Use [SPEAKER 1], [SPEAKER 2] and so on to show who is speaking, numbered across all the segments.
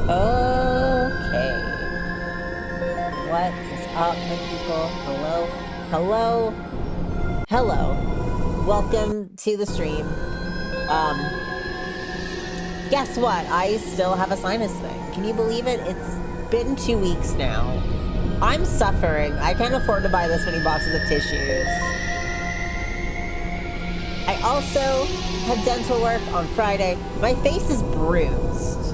[SPEAKER 1] Okay. What is up, my people? Hello? Hello? Hello. Welcome to the stream. Guess what? I still have a sinus thing. Can you believe it? It's been 2 weeks now. I'm suffering. I can't afford to buy this many boxes of tissues. I also had dental work on Friday. My face is bruised.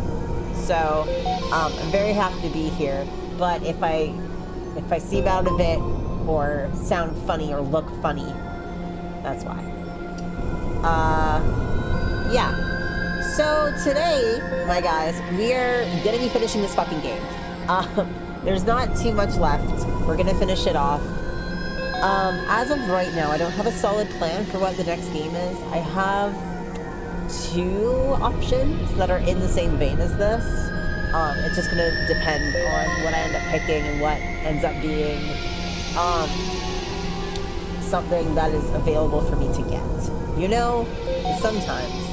[SPEAKER 1] So, I'm very happy to be here. But if I seem out of it or sound funny or look funny, that's why. Yeah. So today, my guys, we're gonna be finishing this fucking game. There's not too much left. We're gonna finish it off. As of right now, I don't have a solid plan for what the next game is. I have 2 options that are in the same vein as this. It's just gonna depend on what I end up picking and what ends up being, something that is available for me to get. You know, sometimes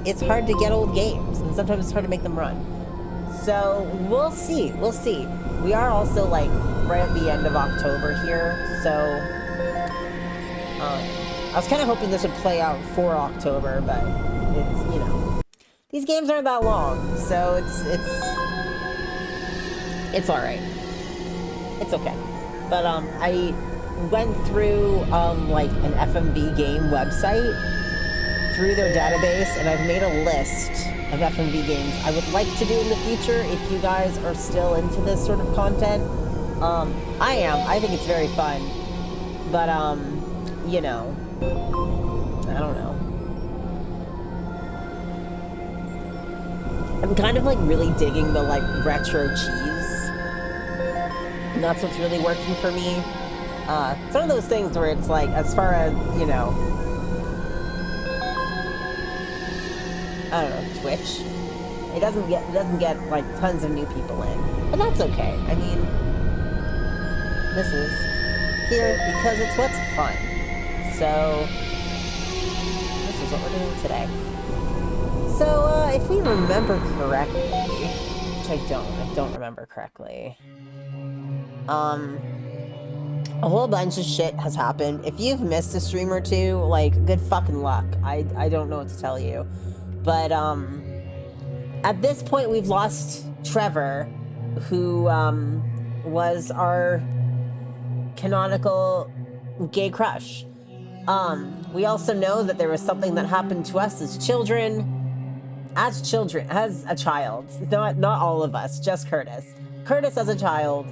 [SPEAKER 1] it's hard to get old games, and sometimes it's hard to make them run. So, we'll see. We are also, like, right at the end of October here, so, I was kind of hoping this would play out for October, but it's, you know, these games aren't that long, so it's alright. It's okay. But, I went through, like, an FMV game website, through their database, and I've made a list of FMV games I would like to do in the future if you guys are still into this sort of content. I am. I think it's very fun. But, you know, I don't know. I'm kind of, like, really digging the, like, retro cheese. And that's what's really working for me. It's one of those things where it's, like, as far as, you know, I don't know, Twitch. It doesn't get like tons of new people in, but that's okay. I mean, this is here because it's what's fun. So this is what we're doing today. So if we remember correctly, which I don't remember correctly. A whole bunch of shit has happened. If you've missed a stream or two, like, good fucking luck. I don't know what to tell you. But, at this point, we've lost Trevor, who, was our canonical gay crush. We also know that there was something that happened to us as a child. Not all of us, just Curtis. Curtis, as a child,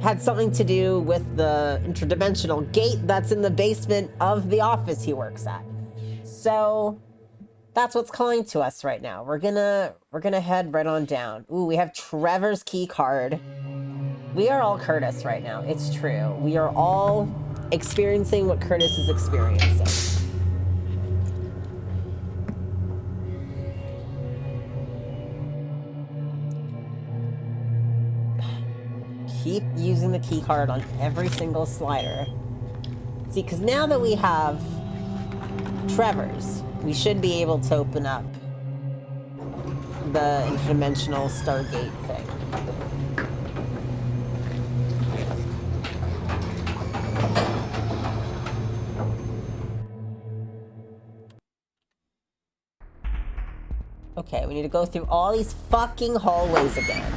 [SPEAKER 1] had something to do with the interdimensional gate that's in the basement of the office he works at. So that's what's calling to us right now. We're gonna head right on down. Ooh, we have Trevor's key card. We are all Curtis right now. It's true. We are all experiencing what Curtis is experiencing. keep using the key card on every single slider. See, because now that we have Trevor's, we should be able to open up the interdimensional Stargate thing. Okay, we need to go through all these fucking hallways again.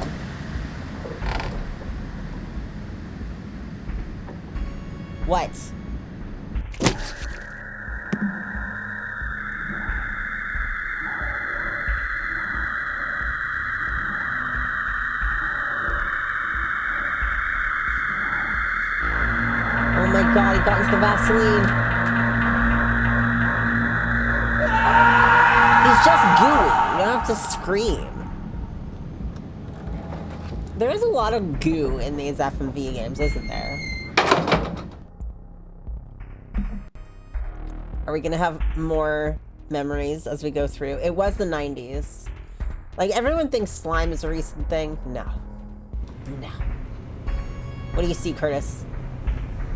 [SPEAKER 1] What? Oh my god, he got into the Vaseline. He's just gooey. You don't have to scream. There is a lot of goo in these FMV games, isn't there? Are we gonna have more memories as we go through? It was the 90s. Like, everyone thinks slime is a recent thing. No. No. What do you see, Curtis?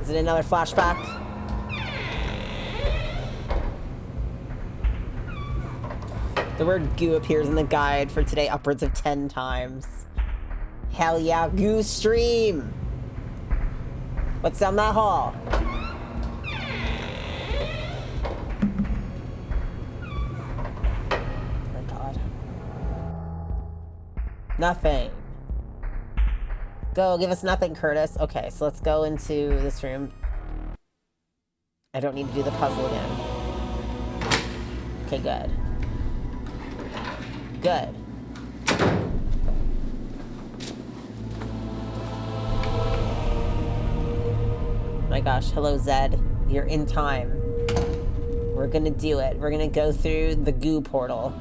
[SPEAKER 1] Is it another flashback? The word goo appears in the guide for today upwards of 10 times. Hell yeah, goo stream! What's down that hall? Oh my god. Nothing. Go, give us nothing, Curtis. Okay, so let's go into this room. I don't need to do the puzzle again. Okay, good. Good. My gosh, hello Zed. You're in time. We're gonna do it. We're gonna go through the goo portal.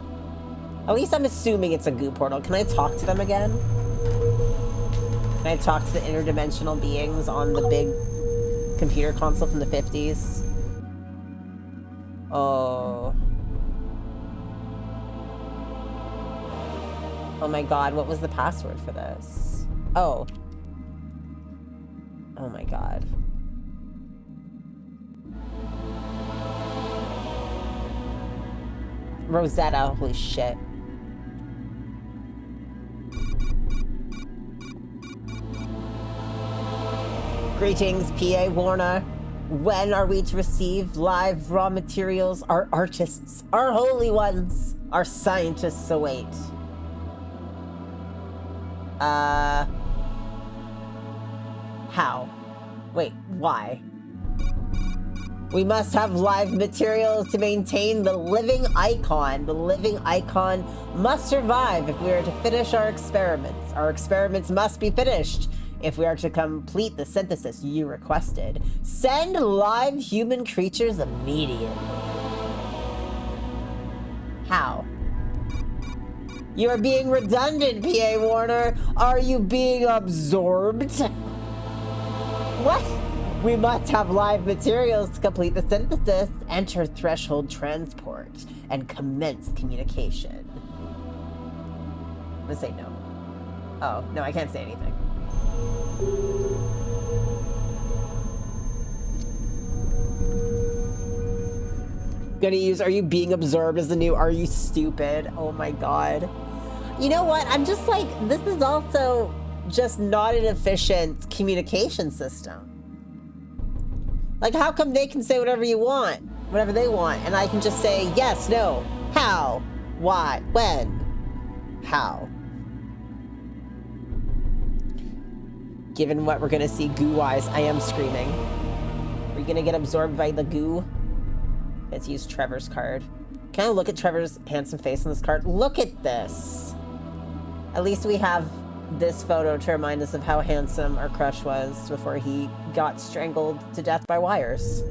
[SPEAKER 1] At least I'm assuming it's a goo portal. Can I talk to them again? Can I talk to the interdimensional beings on the big computer console from the 50s? Oh. Oh my god, what was the password for this? Oh. Oh my god. Rosetta, holy shit. Greetings, PA Warner. When are we to receive live raw materials? Our artists, our holy ones, our scientists await. How? Wait, why? We must have live materials to maintain the living icon. The living icon must survive if we are to finish our experiments. Our experiments must be finished if we are to complete the synthesis you requested. Send live human creatures immediately. How? You are being redundant, PA Warner. Are you being absorbed? What? We must have live materials to complete the synthesis, enter threshold transport, and commence communication. I'm gonna say no. Oh, no, I can't say anything. Gonna use are you being absorbed as the new are you stupid? Oh my god. You know what? I'm just like, this is also just not an efficient communication system. Like, how come they can say whatever you want, whatever they want, and I can just say yes, no, how, why, when, how? Given what we're gonna see goo-wise, I am screaming. Are we gonna get absorbed by the goo? Let's use Trevor's card. Can I look at Trevor's handsome face on this card? Look at this. At least we have this photo to remind us of how handsome our crush was before he got strangled to death by wires.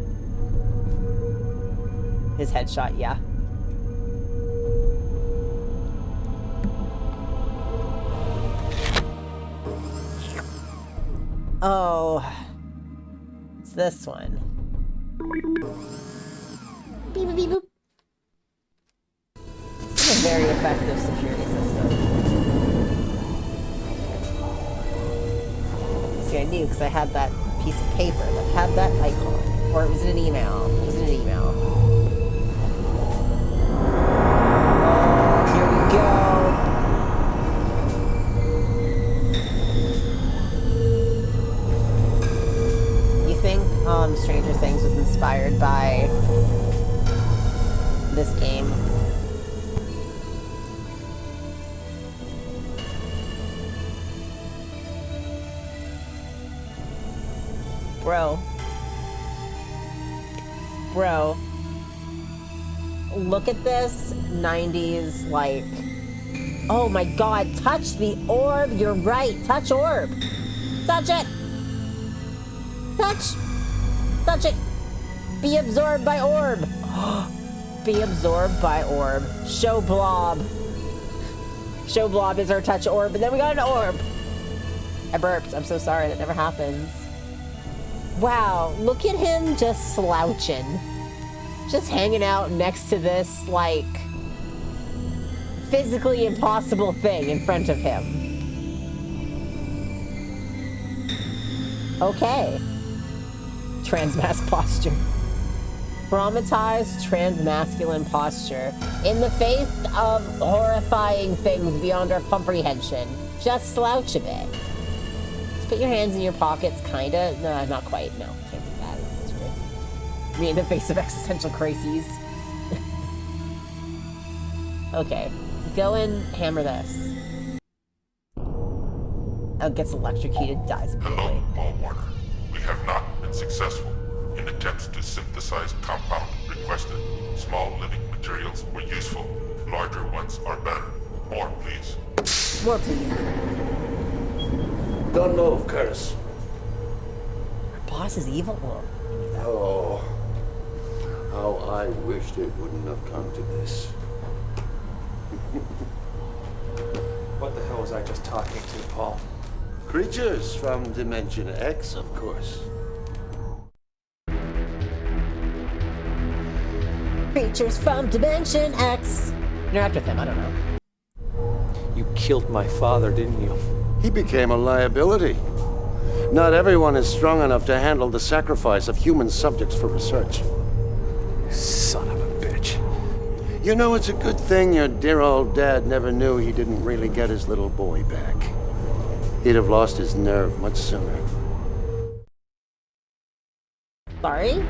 [SPEAKER 1] His headshot, yeah. Oh, it's this one. Beep, beep, boop. This is a very effective security system. gonna do because I had that piece of paper that had that icon. Or it was in an email. It was in an email. Oh, here we go. You think Stranger Things was inspired by this game? Bro, look at this 90s, like, oh my god, touch the orb, you're right, touch orb, touch it, touch it, be absorbed by orb, be absorbed by orb, show blob is our touch orb, and then we got an orb. I burped, I'm so sorry, that never happens. Wow, look at him just slouching. Just hanging out next to this, like, physically impossible thing in front of him. Okay. Transmask posture. Traumatized transmasculine posture. In the face of horrifying things beyond our comprehension, just slouch a bit. Put your hands in your pockets, kinda. No, not quite. No, can't do that. That's weird. Me in the face of existential crises. Okay, go and hammer this. Oh, gets electrocuted, dies immediately.
[SPEAKER 2] Hello, Paul Warner. We have not been successful in attempts to synthesize compound requested. Small living materials were useful. Larger ones are better. More, please.
[SPEAKER 1] More, please.
[SPEAKER 3] Don't move, Curtis.
[SPEAKER 1] Our boss is evil?
[SPEAKER 3] Oh, how I wished it wouldn't have come to this.
[SPEAKER 4] What the hell was I just talking to, Paul?
[SPEAKER 3] Creatures from Dimension X, of course.
[SPEAKER 1] Creatures from Dimension X. Interact with him, I don't know.
[SPEAKER 4] You killed my father, didn't you?
[SPEAKER 3] He became a liability. Not everyone is strong enough to handle the sacrifice of human subjects for research.
[SPEAKER 4] Son of a bitch.
[SPEAKER 3] You know, it's a good thing your dear old dad never knew he didn't really get his little boy back. He'd have lost his nerve much sooner.
[SPEAKER 1] Sorry?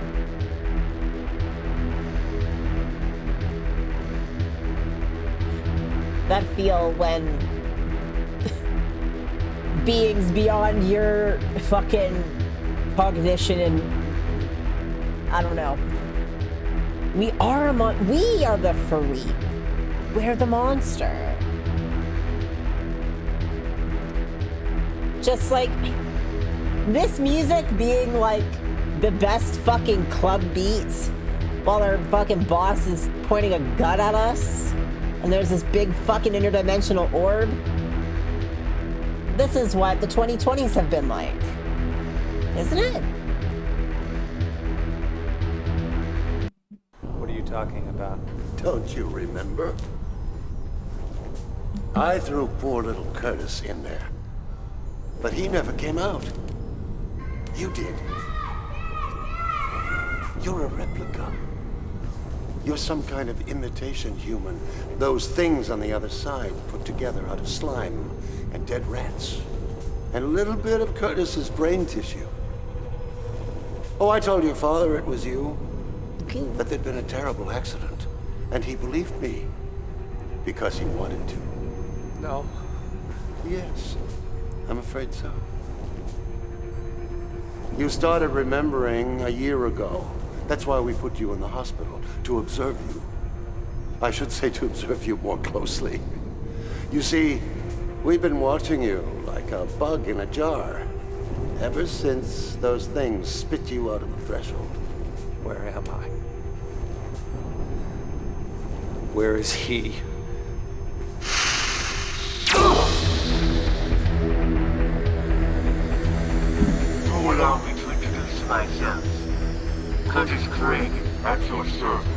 [SPEAKER 1] That feel when beings beyond your fucking cognition and I don't know. We are the freak. We're the monster. Just like this music being like the best fucking club beats while our fucking boss is pointing a gun at us and there's this big fucking interdimensional orb. This is what the 2020s have been like, isn't it?
[SPEAKER 4] What are you talking about?
[SPEAKER 3] Don't you remember? I threw poor little Curtis in there. But he never came out. You did. You're a replica. You're some kind of imitation human. Those things on the other side put together out of slime and dead rats. And a little bit of Curtis's brain tissue. Oh, I told your father it was you. That there'd been a terrible accident. And he believed me. Because he wanted to.
[SPEAKER 4] No.
[SPEAKER 3] Yes. I'm afraid so. You started remembering a year ago. That's why we put you in the hospital, to observe you. I should say to observe you more closely. You see, we've been watching you like a bug in a jar, ever since those things spit you out of the threshold.
[SPEAKER 4] Where am I? Where is he?
[SPEAKER 5] Allow me to introduce myself. Curtis Craig, at your service.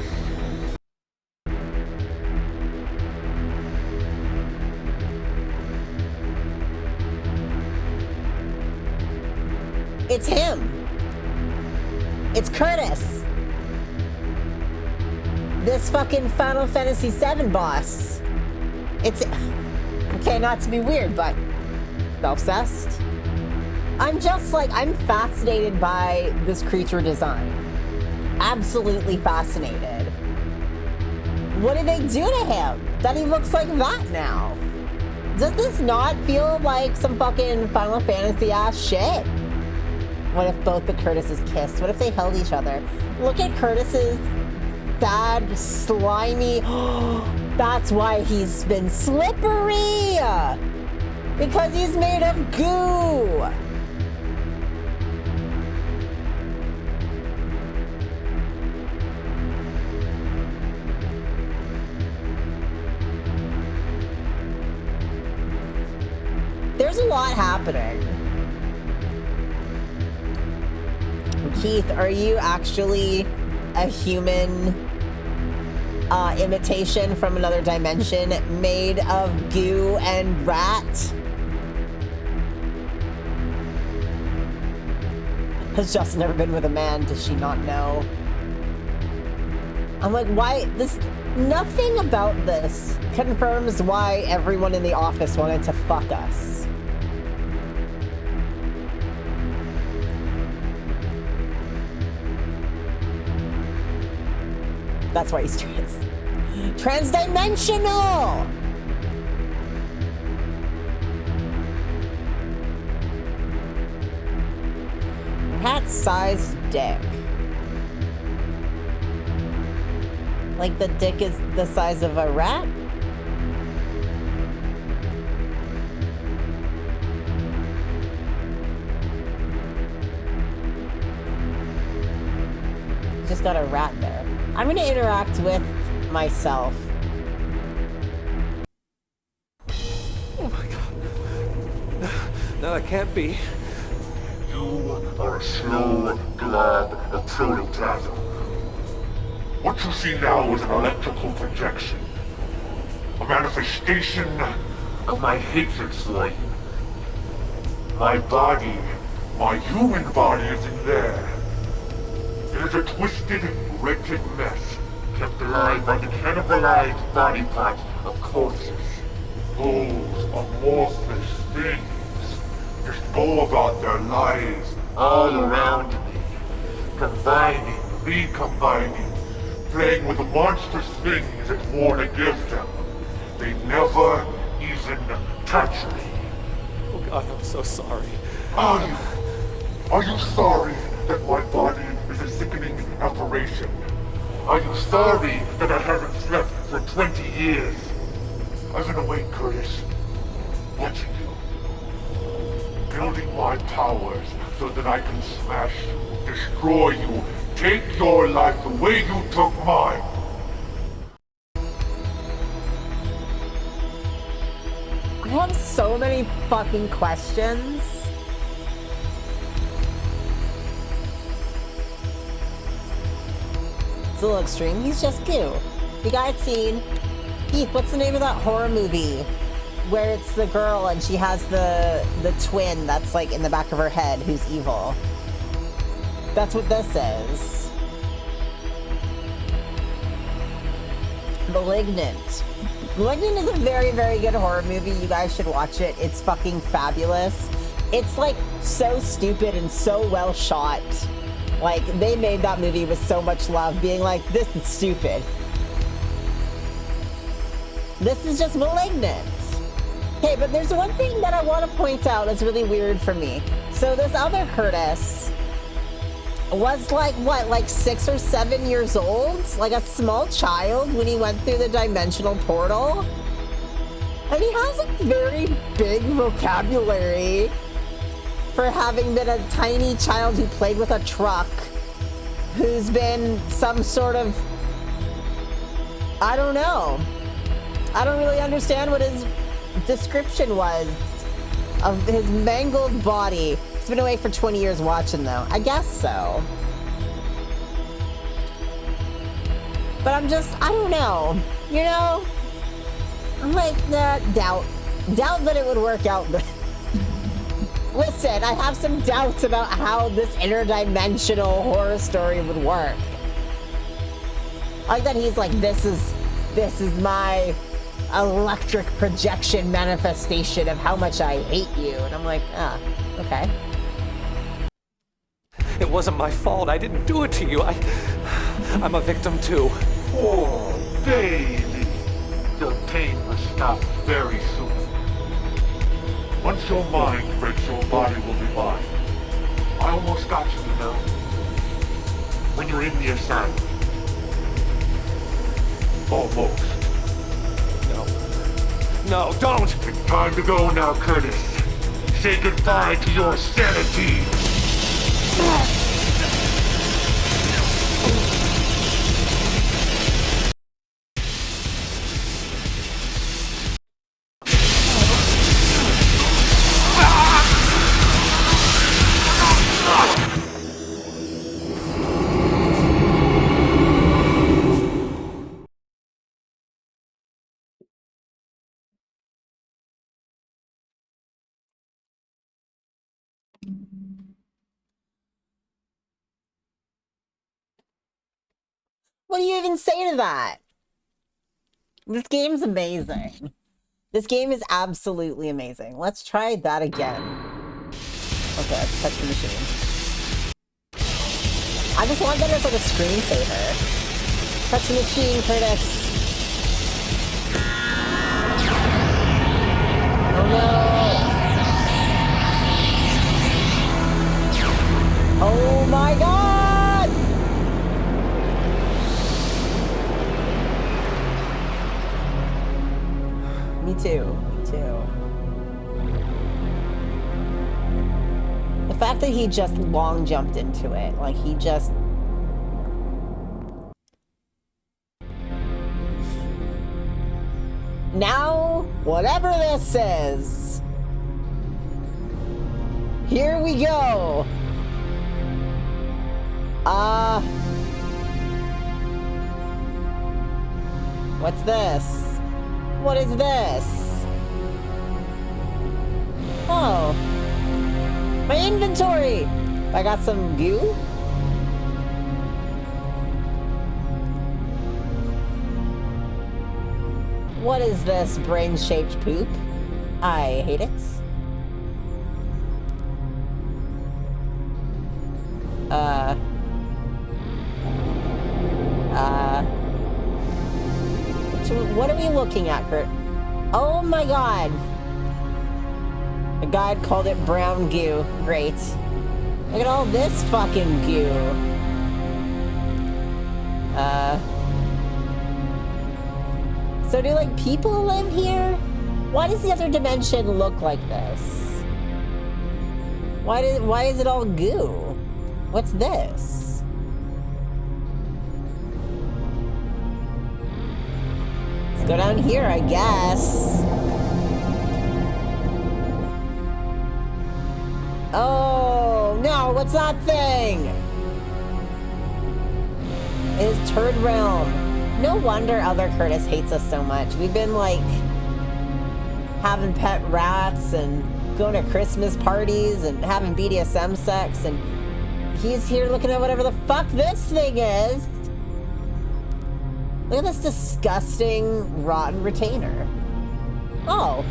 [SPEAKER 1] It's him. It's Curtis. This fucking Final Fantasy VII boss. It's... Okay, not to be weird, but... obsessed. I'm just like, I'm fascinated by this creature design. Absolutely fascinated. What did they do to him that he looks like that now? Does this not feel like some fucking Final Fantasy ass shit? What if both the Curtises kissed? What if they held each other? Look at Curtis's sad, slimy... That's why he's been slippery! Because he's made of goo! There's a lot happening. Keith, are you actually a human imitation from another dimension made of goo and rat? Has Justin never been with a man? Does she not know? I'm like, why? Nothing about this confirms why everyone in the office wanted to fuck us. That's why he's transdimensional! Rat-sized dick. Like the dick is the size of a rat? Just got a rat there. I'm gonna interact with myself.
[SPEAKER 4] Oh my god. No, that can't be.
[SPEAKER 5] You are a slow glob of protoplasm.
[SPEAKER 2] What you see now is an electrical projection. A manifestation
[SPEAKER 5] Of my hatred for you.
[SPEAKER 2] my body, my human body is in there. It is a twisted, wretched mess.
[SPEAKER 5] Kept alive by the cannibalized body parts of corpses.
[SPEAKER 2] Those amorphous things just go about their lives,
[SPEAKER 5] All around me. Combining.
[SPEAKER 2] recombining, playing with the monstrous things that warn against them. They never even touch me.
[SPEAKER 4] Oh god, I'm so sorry.
[SPEAKER 2] Are you? Are you sorry that my body is a sickening aberration? Are you sorry that I haven't slept for 20 years? I've been awake, Curtis, watching you, building my powers so that I can smash you, destroy you, take your life the way you took mine.
[SPEAKER 1] I have so many fucking questions. It's a little extreme. He's just goo. You guys seen? Heath, what's the name of that horror movie where it's the girl and she has the twin that's like in the back of her head who's evil? That's what this is. Malignant. Malignant is a very, very good horror movie. You guys should watch it. It's fucking fabulous. It's like so stupid and so well shot. Like, they made that movie with so much love, being like, this is stupid. This is just Malignant. Okay, but there's one thing that I want to point out that's really weird for me. So this other Curtis was like, what, like 6 or 7 years old? Like a small child when he went through the dimensional portal? And he has a very big vocabulary for having been a tiny child who played with a truck, who's been some sort of, I don't know. I don't really understand what his description was of his mangled body. He's been awake for 20 years watching, though. I guess so. But I'm just, I don't know. You know? I'm like, doubt. Doubt that it would work out. Listen, I have some doubts about how this interdimensional horror story would work. I like that he's like, this is my electric projection manifestation of how much I hate you. And I'm like, okay.
[SPEAKER 4] It wasn't my fault. I didn't do it to you. I'm a victim too.
[SPEAKER 5] Oh, baby. The pain will stop very soon. Once your mind breaks, your body will be mine. I almost got you, you know. When you're in the asylum. Almost.
[SPEAKER 4] No, don't!
[SPEAKER 5] It's time to go now, Curtis. Say goodbye to your sanity.
[SPEAKER 1] What do you even say to that? This game's amazing. This game is absolutely amazing. Let's try that again. Okay, let's touch the machine. I just want that as like a screensaver. Touch the machine, Curtis. Oh no! Oh my god! Me too. Me too. The fact that he just long jumped into it, like he just... Now, whatever this is, here we go. What's this? What is this? Oh. My inventory! I got some goo? What is this brain-shaped poop? I hate it. What are we looking at, Kurt? Oh my god! A guide called it brown goo. Great. Look at all this fucking goo. So do, like, people live here? Why does the other dimension look like this? Why is it all goo? What's this? Let's go down here, I guess. Oh, no, what's that thing? It is Turd Realm. No wonder Other Curtis hates us so much. We've been, like, having pet rats and going to Christmas parties and having BDSM sex, and he's here looking at whatever the fuck this thing is. Look at this disgusting, rotten retainer. Oh.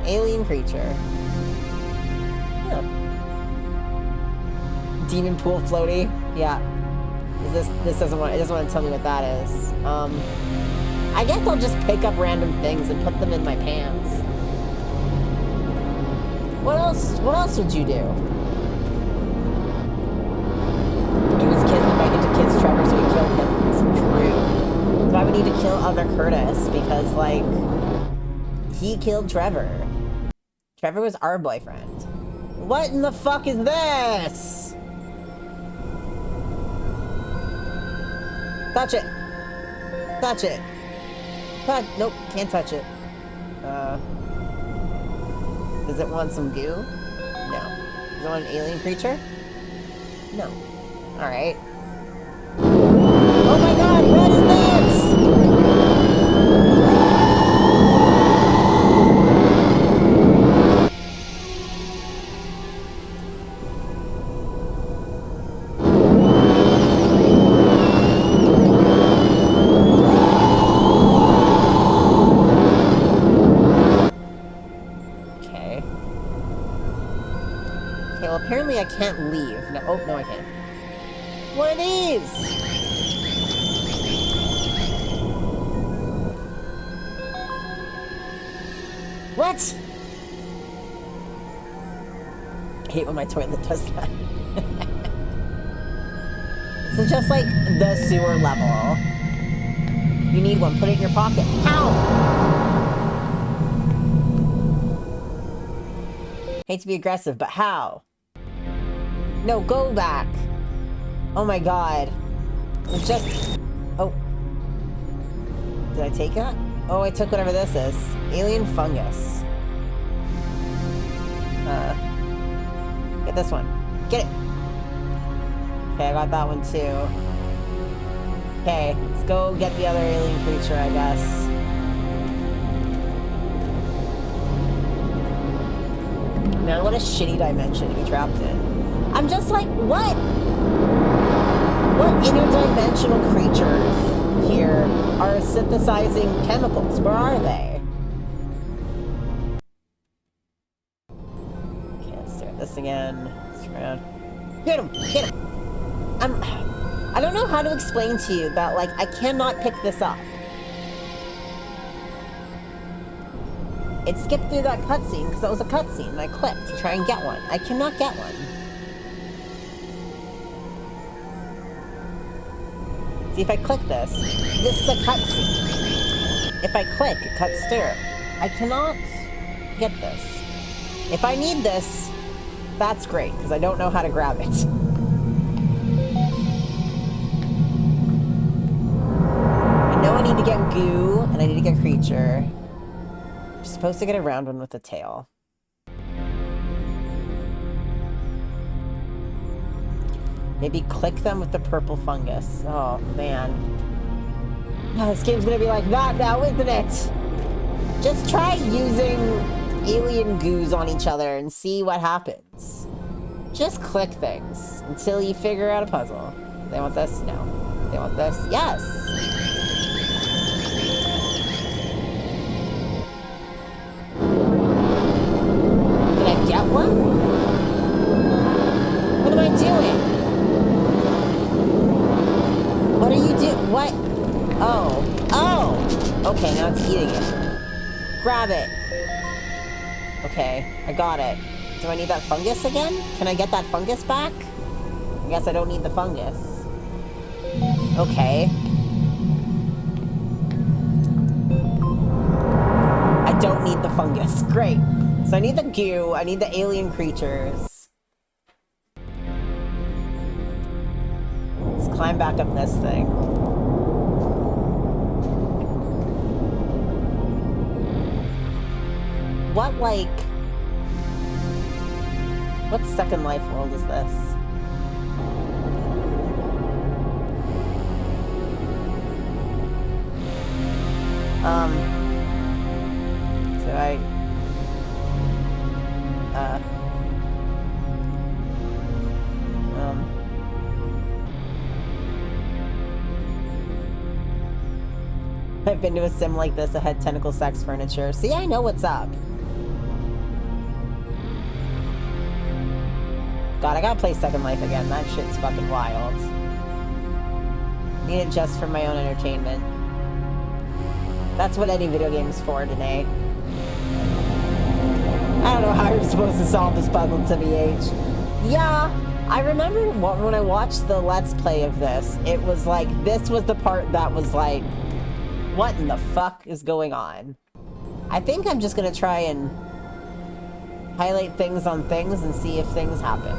[SPEAKER 1] Alien creature. Huh. Demon pool floaty. Yeah. It doesn't want to tell me what that is. I guess I'll just pick up random things and put them in my pants. What else would you do? He was invited to kiss Trevor, so he killed him. It's true. Why would we need to kill Other Curtis? Because, like, he killed Trevor. Trevor was our boyfriend. What in the fuck is this? Touch it. Touch it. Nope, can't touch it. Does it want some goo? No. Does it want an alien creature? No. Alright. Oh my god, what is this? Okay, well apparently I can't leave. No, oh, no I can't. What are these? What? I hate when my toilet does that. This is just like the sewer level. You need one, put it in your pocket. How? Hate to be aggressive, but how? No, go back. Oh my god. It's just... Oh. Did I take it? Oh, I took whatever this is. Alien fungus. Get this one. Get it! Okay, I got that one too. Okay, let's go get the other alien creature, I guess. Man, what a shitty dimension to be trapped in. I'm just like, what? What interdimensional creatures here are synthesizing chemicals? Where are they? Okay, let's start this again. Let's around. Hit him! Hit him! I don't know how to explain to you that, like, I cannot pick this up. It skipped through that cutscene because that was a cutscene and I clicked to try and get one. I cannot get one. See, if I click this is a cutscene. If I click, it cuts through. I cannot get this. If I need this, that's great, because I don't know how to grab it. I know I need to get goo, and I need to get creature. I'm supposed to get a round one with a tail. Maybe click them with the purple fungus. Oh, man. Oh, this game's gonna be like that now, isn't it? Just try using alien goos on each other and see what happens. Just click things until you figure out a puzzle. They want this? No. They want this? Yes! Did I get one? What am I doing? What are you doing? What? Oh. Oh! Okay, now it's eating it. Grab it. Okay, I got it. Do I need that fungus again? Can I get that fungus back? I guess I don't need the fungus. Okay. I don't need the fungus. Great. So I need the goo, I need the alien creatures. Let's climb back up this thing. What, like... What Second Life world is this? Do I... I've been to a sim like this that had tentacle sex furniture. See, I know what's up. God, I gotta play Second Life again. That shit's fucking wild. Need it just for my own entertainment. That's what any video game is for today. I don't know how you're supposed to solve this puzzle, TBH. Yeah, I remember when I watched the Let's Play of this, it was like, this was the part that was like, what in the fuck is going on? I think I'm just gonna try and highlight things on things and see if things happen.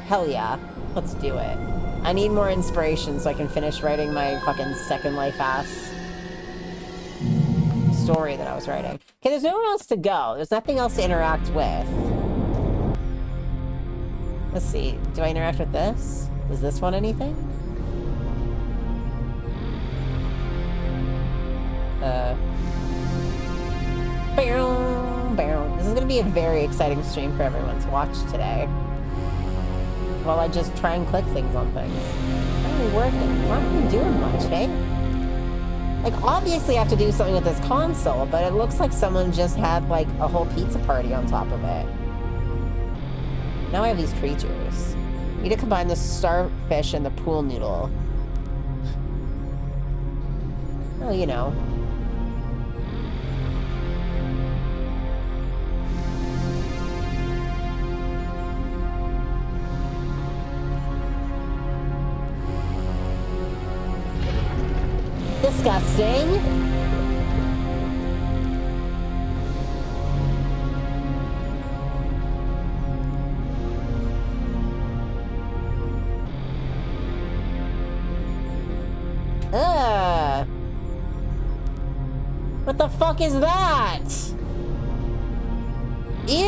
[SPEAKER 1] Hell yeah, let's do it. I need more inspiration so I can finish writing my fucking Second Life ass story that I was writing. Okay, there's nowhere else to go. There's nothing else to interact with. Let's see, do I interact with this? Does this want anything? This is gonna be a very exciting stream for everyone to watch today. While I just try and click things on things. It's not really working. It's not really doing much, hey? Like, obviously I have to do something with this console, but it looks like someone just had, like, a whole pizza party on top of it. Now I have these creatures. Need to combine the starfish and the pool noodle. Oh, you know. Disgusting. Ugh. What the fuck is that? Ew.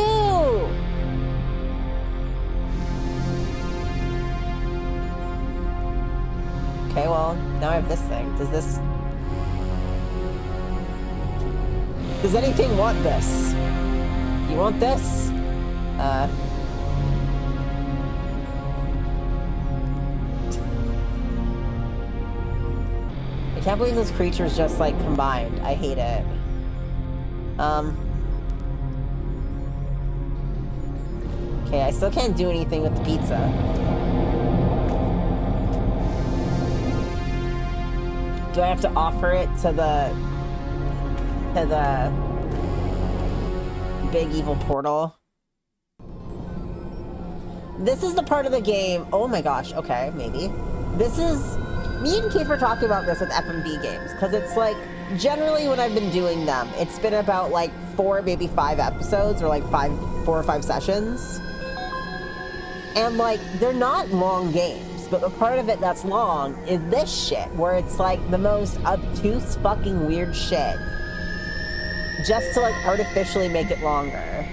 [SPEAKER 1] Okay, well, now I have this thing. Does anything want this? You want this? I can't believe this creature's just, like, combined. I hate it. Okay, I still can't do anything with the pizza. Do I have to offer it to the big evil portal? This is the part of the game. Oh my gosh. Okay, maybe. This is me and Keith were talking about this with FMV games because it's like generally when I've been doing them, it's been about like 4, maybe 5 episodes or like 4 or 5 sessions, and like they're not long games. But the part of it that's long is this shit, where it's like the most obtuse fucking weird shit. Just to like artificially make it longer.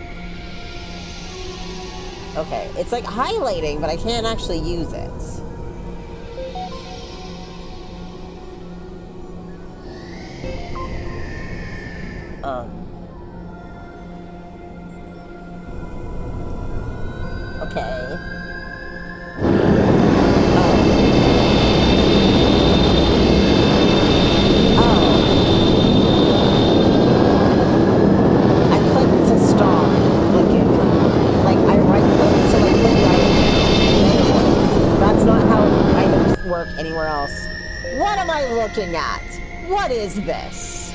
[SPEAKER 1] Okay, it's like highlighting, but I can't actually use it. Okay. Anywhere else. What am I looking at? What is this?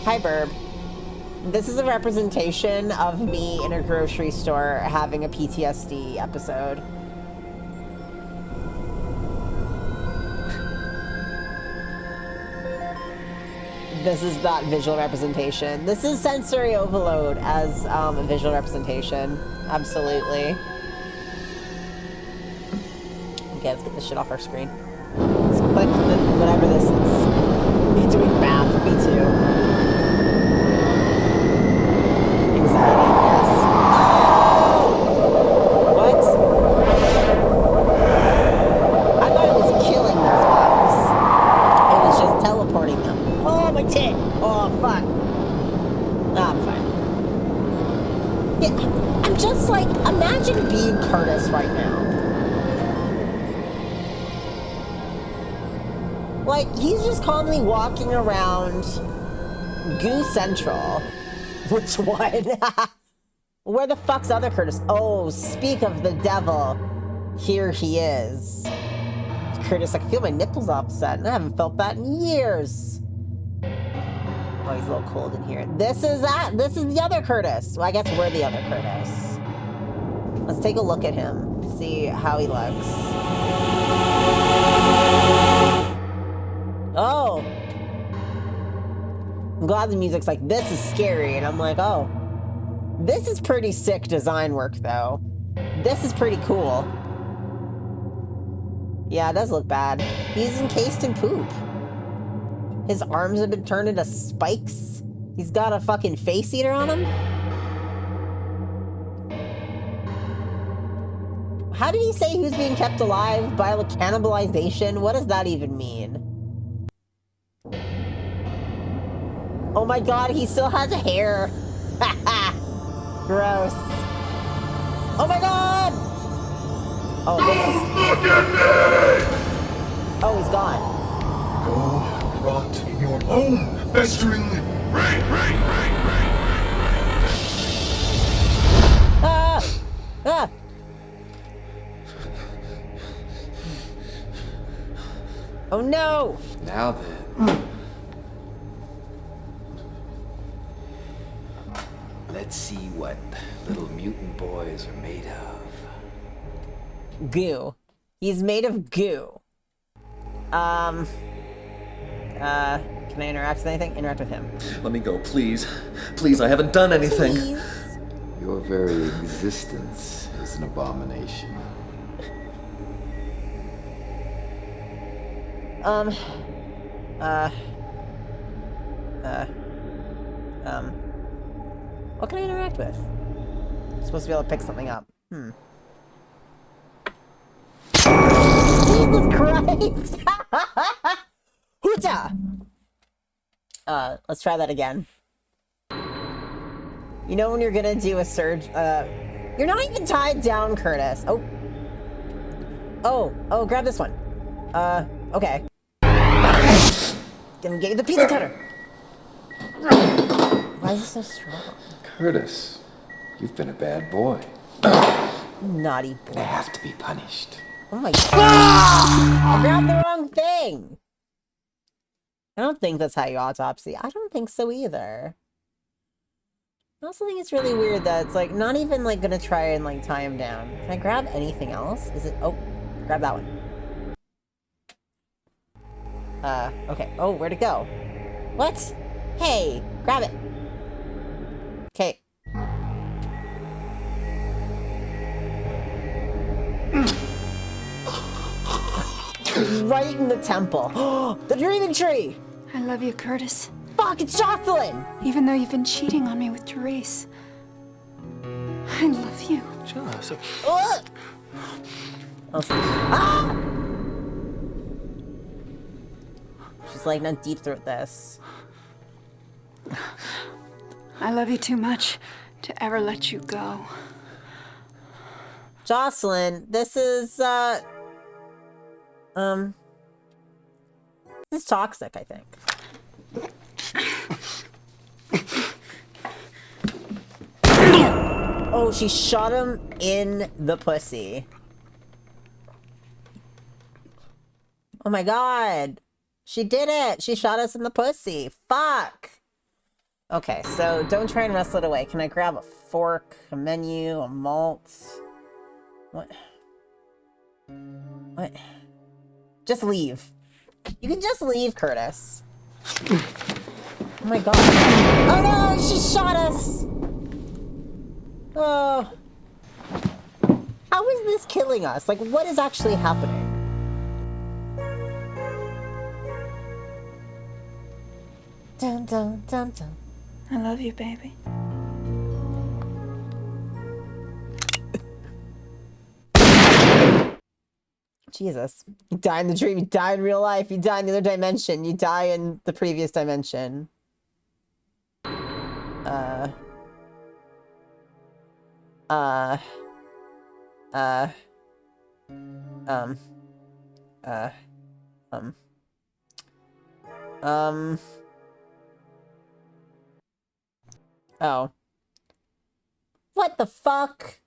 [SPEAKER 1] Hi, Burb. This is a representation of me in a grocery store having a PTSD episode. This is that visual representation. This is sensory overload as a visual representation. Absolutely. Okay, let's get this shit off our screen. Let's click whatever this is. Me doing math, me too. Anxiety, yes. Oh! What? I thought it was killing those bugs. It was just teleporting them. Oh, my tit! Oh, fuck. Nah, I'm fine. Yeah, I'm just like, imagine being Curtis right now. Like, he's just calmly walking around Goo Central. Which one? Where the fuck's other Curtis? Oh, speak of the devil. Here he is. Curtis, I can feel my nipples offset. I haven't felt that in years. Oh, he's a little cold in here. This is the other Curtis. Well, I guess we're the other Curtis. Let's take a look at him. See how he looks. Oh. I'm glad the music's like, this is scary. And I'm like, oh. This is pretty sick design work, though. This is pretty cool. Yeah, it does look bad. He's encased in poop. His arms have been turned into spikes. He's got a fucking face eater on him. How did he say he was being kept alive by cannibalization? What does that even mean? Oh my god, he still has hair. Gross. Oh my god! Oh, this is...
[SPEAKER 2] Look at me!
[SPEAKER 1] Oh, he's gone.
[SPEAKER 2] Go rot in your own festering rain.
[SPEAKER 1] Ah! Ah! Oh no!
[SPEAKER 4] Now then. Let's see what little mutant boys are made of.
[SPEAKER 1] Goo. He's made of goo. Can I interact with anything? Interact with him.
[SPEAKER 6] Let me go, please. Please, I haven't done anything.
[SPEAKER 1] Please.
[SPEAKER 4] Your very existence is an abomination.
[SPEAKER 1] What can I interact with? I'm supposed to be able to pick something up. Jesus Christ! Hooja! Let's try that again. You know when you're gonna do a surge, you're not even tied down, Curtis. Oh, grab this one. Okay. Gonna get you the pizza cutter. Why is it so strong?
[SPEAKER 4] Curtis, you've been a bad boy.
[SPEAKER 1] Naughty boy.
[SPEAKER 4] They have to be punished.
[SPEAKER 1] Oh my god. I grabbed the wrong thing. I don't think that's how you autopsy. I don't think so either. I also think it's really weird that it's like not even like gonna try and like tie him down. Can I grab anything else? Is it? Oh, grab that one. Okay. Oh, where'd it go? What? Hey, grab it. Okay. Right in the temple. The dreaming tree!
[SPEAKER 7] I love you, Curtis.
[SPEAKER 1] Fuck, it's Jocelyn!
[SPEAKER 7] Even though you've been cheating on me with Therese. I love you.
[SPEAKER 6] Just...
[SPEAKER 1] Ah! She's like, not deep throat this.
[SPEAKER 7] I love you too much to ever let you go.
[SPEAKER 1] Jocelyn, this is, this is toxic, I think. Oh, she shot him in the pussy. Oh my god. She did it. She shot us in the pussy. Fuck. Okay, so don't try and wrestle it away. Can I grab a fork, a menu, a malt? What? What? Just leave. You can just leave, Curtis. Oh my god. Oh no, she shot us! Oh. How is this killing us? Like, what is actually happening? Dun dun dun dun.
[SPEAKER 7] I love you, baby.
[SPEAKER 1] Jesus. You die in the dream, you die in real life, you die in the other dimension, you die in the previous dimension. Oh. What the fuck?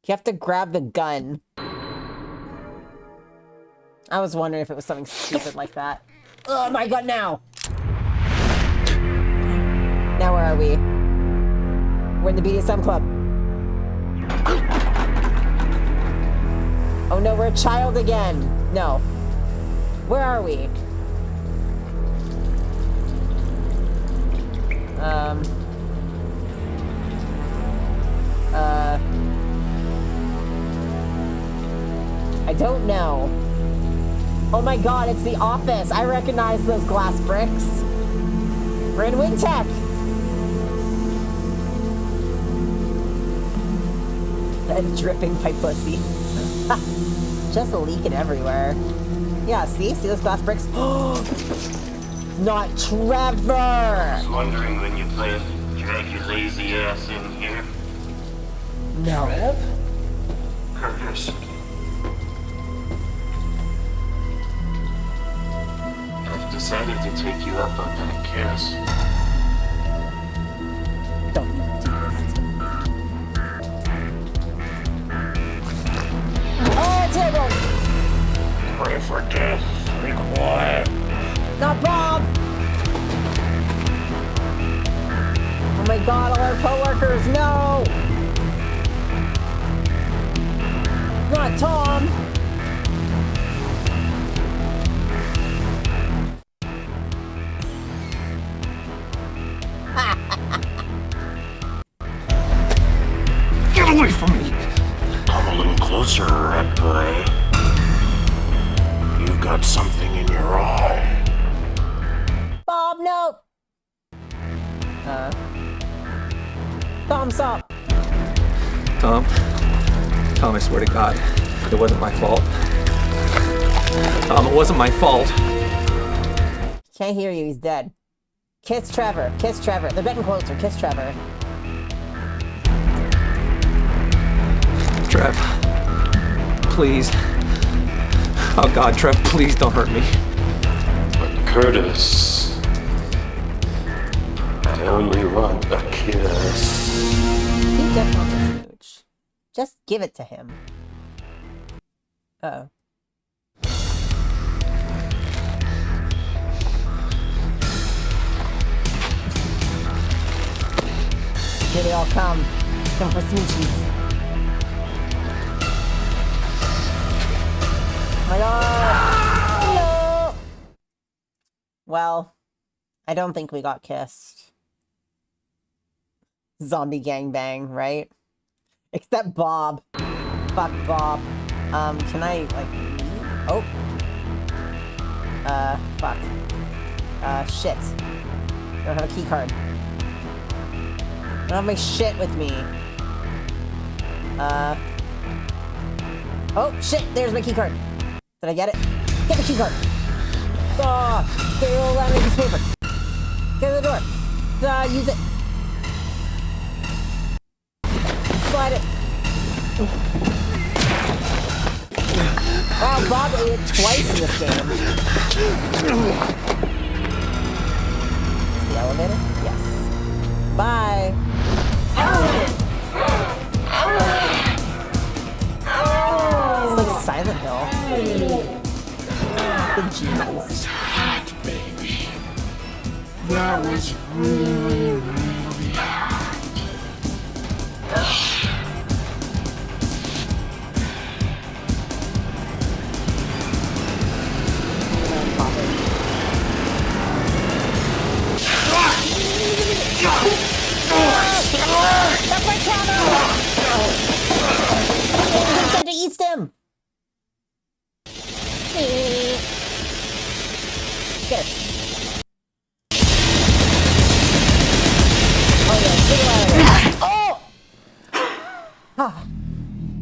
[SPEAKER 1] You have to grab the gun. I was wondering if it was something stupid like that. Oh my god, now! Now where are we? We're in the BDSM club. Oh no, we're a child again. No. Where are we? I don't know. Oh my god, it's the office. I recognize those glass bricks. We're in Wingtech. And dripping pipe pussy. Just leaking everywhere. Yeah, see those glass bricks? Not Trevor!
[SPEAKER 8] I was wondering when you plan to drag your lazy ass in here.
[SPEAKER 1] No.
[SPEAKER 6] Rev?
[SPEAKER 5] Curtis. I've decided to take you up on that kiss.
[SPEAKER 1] Don't you do this to me. Oh, table!
[SPEAKER 5] Pray for death. Be quiet.
[SPEAKER 1] Not Bob! Oh my god, all our coworkers, no! Not Tom!
[SPEAKER 5] Get away from me! Come a little closer, rat boy. You've got something in your eye.
[SPEAKER 1] Bob, no! Tom, stop!
[SPEAKER 4] Tom, I swear to God, it wasn't my fault. Tom, it wasn't my fault.
[SPEAKER 1] Can't hear you, he's dead. Kiss Trevor, kiss Trevor. They're getting closer, kiss Trevor.
[SPEAKER 4] Trev, please. Oh God, Trev, please don't hurt me.
[SPEAKER 5] But Curtis, I only want a kiss.
[SPEAKER 1] He just wants a smooch. Just give it to him. Uh-oh. Here they all come. Come for smoochies. Oh my god! No! Well, I don't think we got kissed. Zombie gangbang, right? Except Bob. Fuck Bob. Can I, like, leave? Oh. Fuck. Shit. Don't have a key card. I don't have my shit with me. Oh, shit! There's my key card. Did I get it? Get the key card! Oh, get your little laminated piece of paper. Get to the door. Use it. Slide it. Wow, Bob ate it twice in this game. Is the elevator? Yes. Bye. It's like Silent Hill. The genies.
[SPEAKER 5] Hot, baby. That was really, really hot.
[SPEAKER 1] That's my channel! I'm trying to eat him! Get it. Oh yeah, get it out of there. Oh!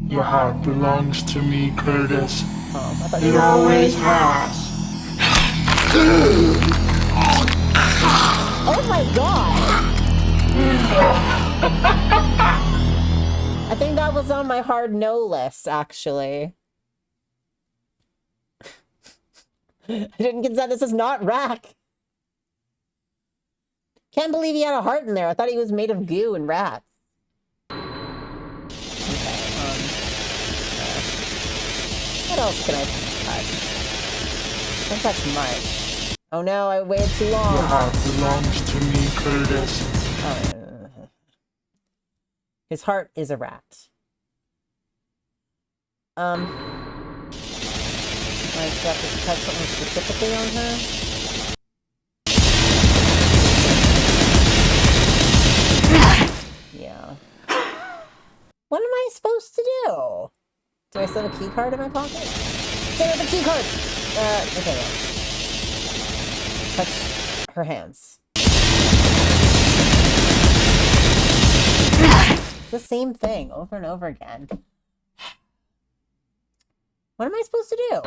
[SPEAKER 5] Your heart belongs to me, Curtis.
[SPEAKER 1] I thought you
[SPEAKER 5] It
[SPEAKER 1] were...
[SPEAKER 5] always has.
[SPEAKER 1] Oh my god! I think that was on my hard no list, actually. I didn't consider this is not Rack. Can't believe he had a heart in there. I thought he was made of goo and rats. Okay, what else can I touch? Can't touch much. Oh no, I waited too long.
[SPEAKER 5] Your heart belongs to me, Curtis.
[SPEAKER 1] His heart is a rat. Like, do I have to touch something specifically on her? Yeah. What am I supposed to do? Do I still have a key card in my pocket? Get the key card! Okay, no. Touch her hands. It's the same thing over and over again. What am I supposed to do?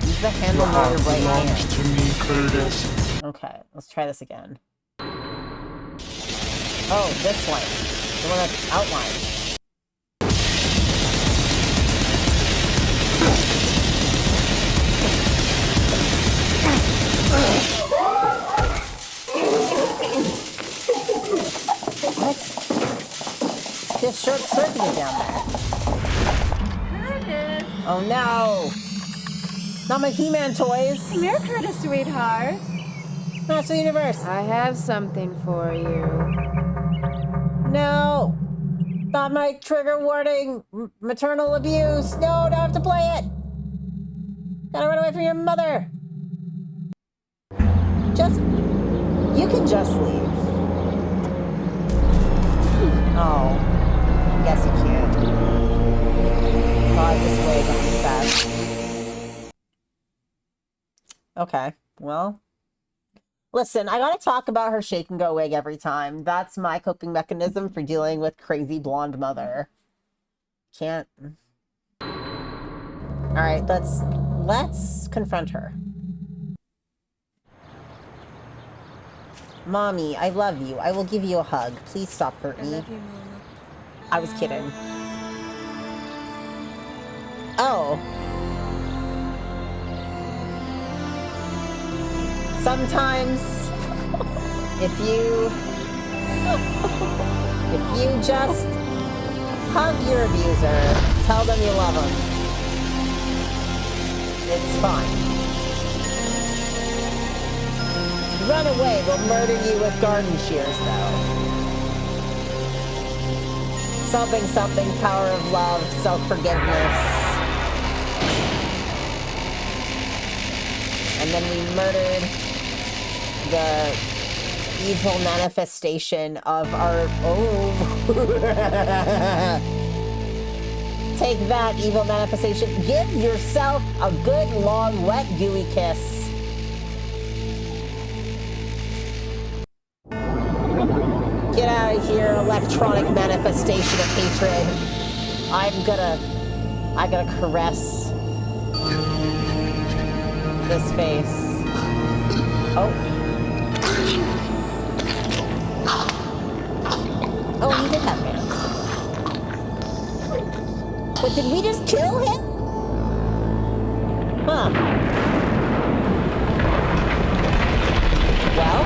[SPEAKER 1] Use the handle near your right hand.
[SPEAKER 5] To me, Curtis.
[SPEAKER 1] Okay, let's try this again. Oh, this one. The one that's outlined. What? Just short-circuited down there.
[SPEAKER 7] Curtis!
[SPEAKER 1] Oh no! Not my He-Man toys!
[SPEAKER 7] Come here, Curtis, sweetheart.
[SPEAKER 1] Master Universe!
[SPEAKER 9] I have something for you.
[SPEAKER 1] No! Not my trigger warning! Maternal abuse! No, don't have to play it! Gotta run away from your mother! Just... You can just leave. Oh. Guess you can't. God, this way got me sad. Okay, well... Listen, I gotta talk about her shake and go wig every time. That's my coping mechanism for dealing with crazy blonde mother. Can't... Alright, let's confront her. Mommy, I love you. I will give you a hug. Please stop hurting me.
[SPEAKER 9] I love you, Mama.
[SPEAKER 1] I was kidding. Oh. Sometimes, if you just hug your abuser, tell them you love them, it's fine. Run away, they'll murder you with garden shears, though. Something, something, power of love, self-forgiveness. And then we murdered the evil manifestation of our... Oh! Take that, evil manifestation. Give yourself a good, long, wet, gooey kiss. Get out of here, electronic manifestation of hatred. I gotta caress this face. Oh. Oh, he did have hands. But did we just kill him? Huh. Well.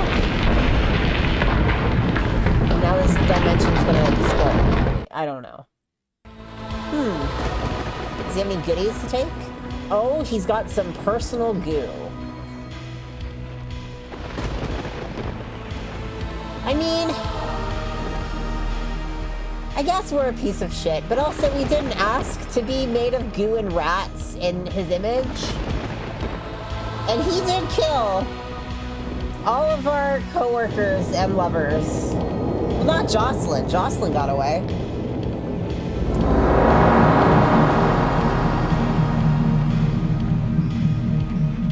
[SPEAKER 1] Now this dimension's gonna explode. I don't know. Does he have any goodies to take? Oh, he's got some personal goo. I mean... I guess we're a piece of shit, but also we didn't ask to be made of goo and rats in his image. And he did kill all of our coworkers and lovers. Well, not Jocelyn. Jocelyn got away.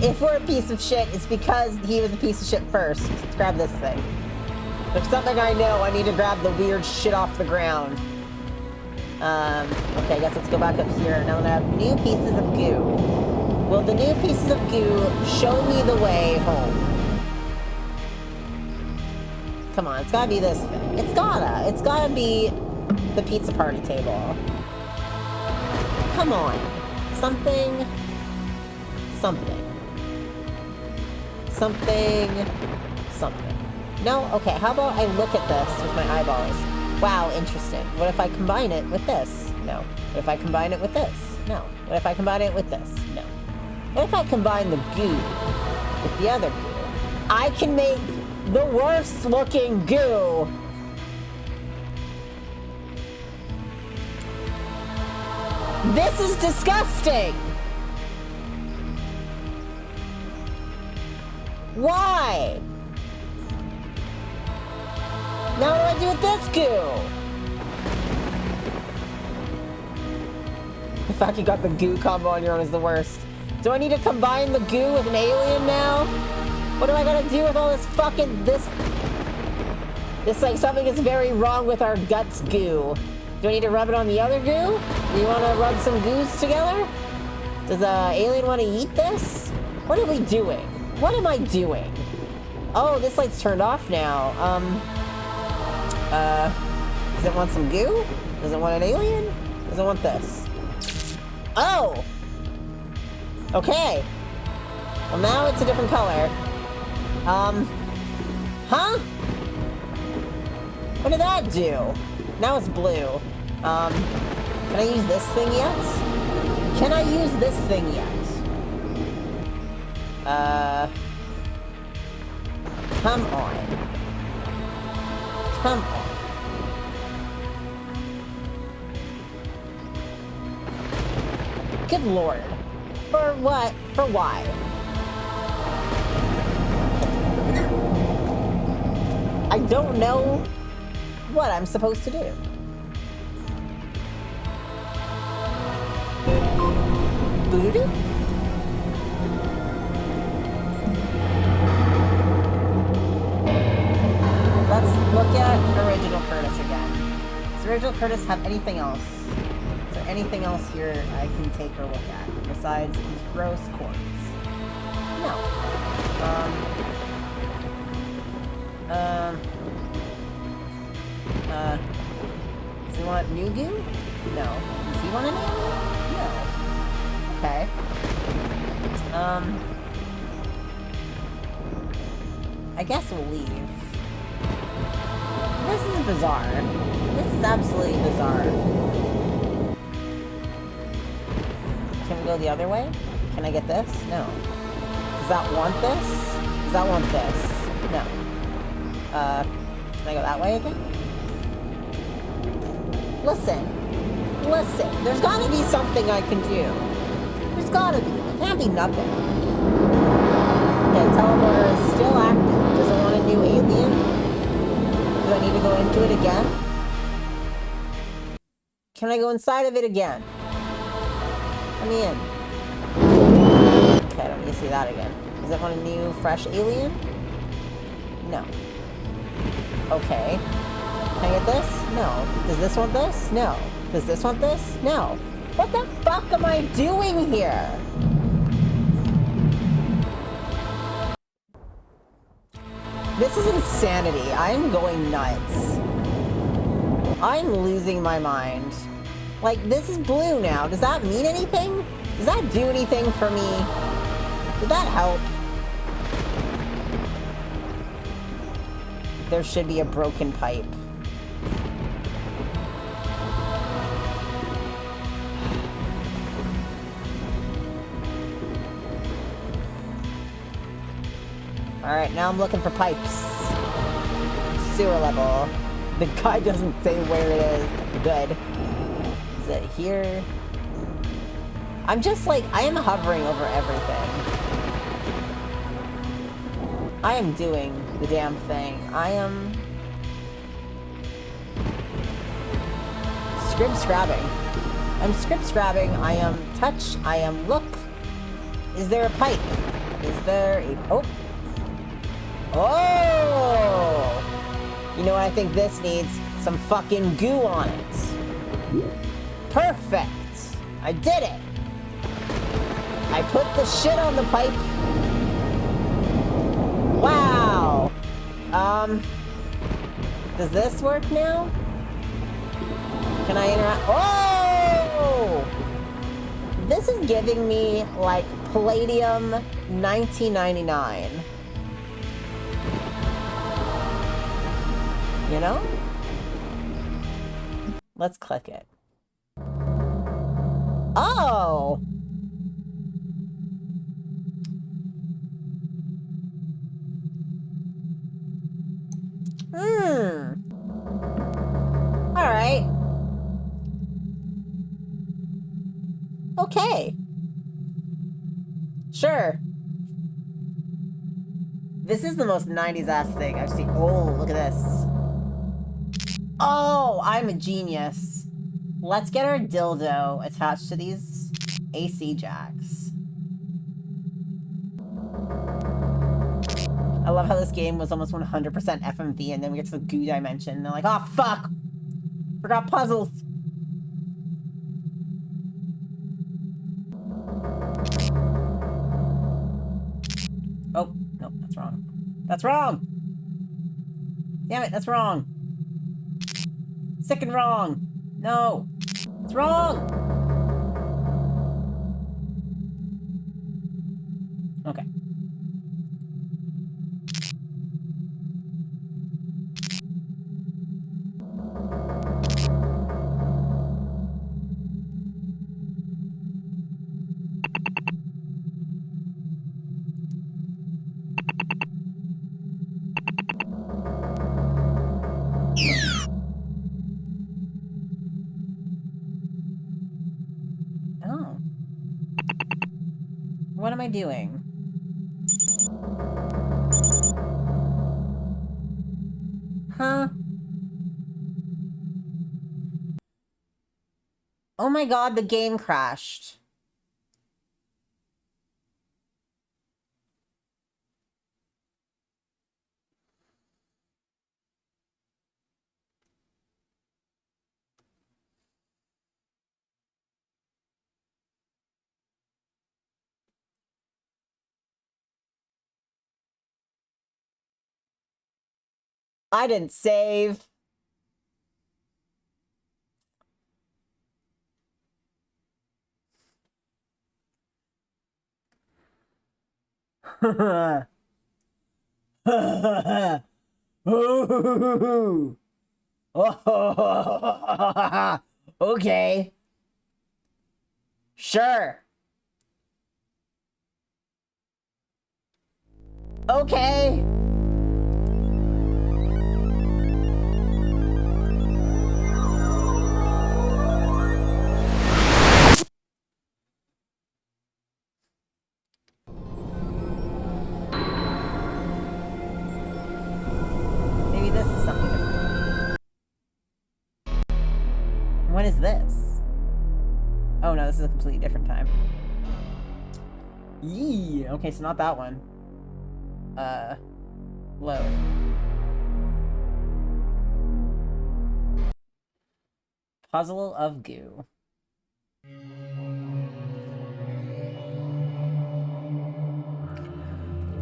[SPEAKER 1] If we're a piece of shit, it's because he was a piece of shit first. Let's grab this thing. There's something I know. I need to grab the weird shit off the ground. Okay, I guess let's go back up here. Now that I have new pieces of goo. Will the new pieces of goo show me the way home? Come on, it's gotta be this thing. It's gotta be the pizza party table. Come on. Something. No? Okay, how about I look at this with my eyeballs? Wow, interesting. What if I combine it with this? No. What if I combine it with this? No. What if I combine it with this? No. What if I combine the goo with the other goo? I can make the worst looking goo. This is disgusting. Why? Now what do I do with this goo? The fact you got the goo combo on your own is the worst. Do I need to combine the goo with an alien now? What do I gotta do with all this fucking... This like something is very wrong with our guts goo. Do I need to rub it on the other goo? Do you want to rub some goos together? Does the alien want to eat this? What are we doing? What am I doing? Oh, this light's turned off now. Does it want some goo? Does it want an alien? Does it want this? Oh! Okay. Well, now it's a different color. Huh? What did that do? Now it's blue. Can I use this thing yet? Can I use this thing yet? Come on. Come on. Good lord. For what? For why? I don't know what I'm supposed to do. Boo-doo? Let's look at original Curtis again. Does original Curtis have anything else? Is there anything else here I can take or look at besides these gross cords? No. Does he want new goo? No. Does he want an alien? No. Okay. I guess we'll leave. This is bizarre. This is absolutely bizarre. Can we go the other way? Can I get this? No. Does that want this? Does that want this? No. Can I go that way again? Listen. Listen. There's gotta be something I can do. There's gotta be. There can't be nothing. Okay, teleporter is still active. Does it want a new alien? Do I need to go into it again? Can I go inside of it again? Let me in. Okay, I don't need to see that again. Does it want a new, fresh alien? No. Okay. Can I get this? No. Does this want this? No. Does this want this? No. What the fuck am I doing here? This is insanity. I'm going nuts. I'm losing my mind. Like, this is blue now. Does that mean anything? Does that do anything for me? Did that help? There should be a broken pipe. Alright, now I'm looking for pipes. Sewer level. The guy doesn't say where it is. Good. Is it here? I'm just like, I am hovering over everything. I am doing the damn thing. I am... Scrib-scrabbing. I'm scrib-scrabbing. I am touch. I am look. Is there a pipe? Is there a... Oh! Oh! You know what I think this needs? Some fucking goo on it. Perfect! I did it! I put the shit on the pipe. Wow! Does this work now? Can I interact? Oh! This is giving me, like, Palladium 1999. You know? Let's click it. Oh! Alright. Okay. Sure. This is the most 90s ass thing I've seen. Oh, look at this. Oh, I'm a genius. Let's get our dildo attached to these AC jacks. I love how this game was almost 100% FMV, and then we get to the goo dimension, and they're like, oh, fuck! Forgot puzzles! Oh, no, that's wrong. That's wrong. Damn it, that's wrong. Sick and wrong. No. It's wrong. Okay. Oh. What am I doing? Huh? Oh my god, the game crashed. I didn't save. Ooh. Okay. Sure. Okay. Maybe this is something different. What is this? Oh no, this is a completely different time. Yee. Okay, so not that one. Load. Puzzle of goo.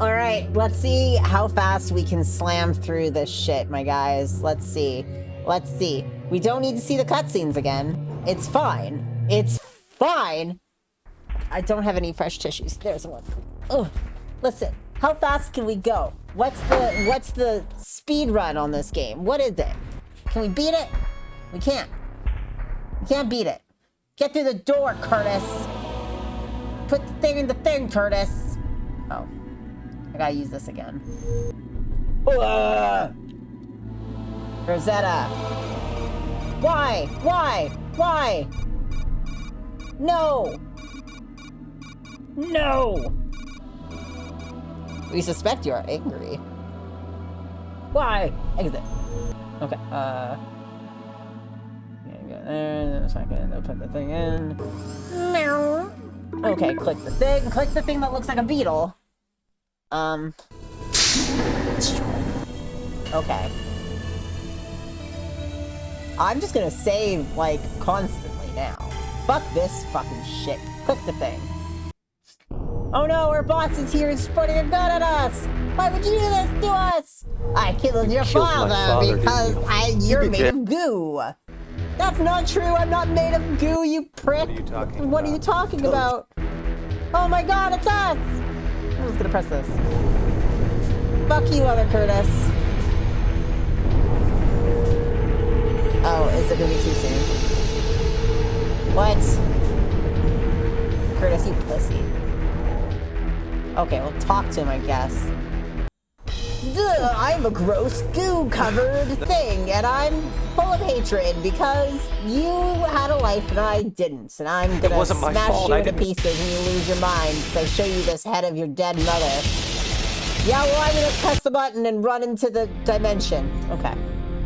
[SPEAKER 1] Alright, let's see how fast we can slam through this shit, my guys. Let's see. Let's see. We don't need to see the cutscenes again. It's fine. It's fine. I don't have any fresh tissues. There's one. Ugh. Listen, how fast can we go? What's the speed run on this game? What is it? Can we beat it? We can't. We can't beat it. Get through the door, Curtis. Put the thing in the thing, Curtis. Oh. I gotta use this again. Rosetta. Why? Why? Why? No! No! We suspect you are angry. Why? Exit. Okay, yeah, go there, so I can put the thing in. Meow. Okay, click the thing. Click the thing that looks like a beetle. Okay. I'm just gonna save, like, constantly now. Fuck this fucking shit. Click the thing. Oh no, our boss is here and pointing a gun at us! Why would you do this to us? I killed your father because you're made of goo. That's not true, I'm not made of goo, you prick! What are you talking about? Oh my god, it's us! I'm just gonna press this. Fuck you, other Curtis. Oh, is it gonna be too soon? What? Curtis, you pussy. Okay, we'll talk to him, I guess. Duh, I'm a gross goo-covered thing, and I'm full of hatred because you had a life and I didn't. And I'm gonna smash you into pieces when you lose your mind because I show you this head of your dead mother. Yeah, well, I'm gonna press the button and run into the dimension. Okay,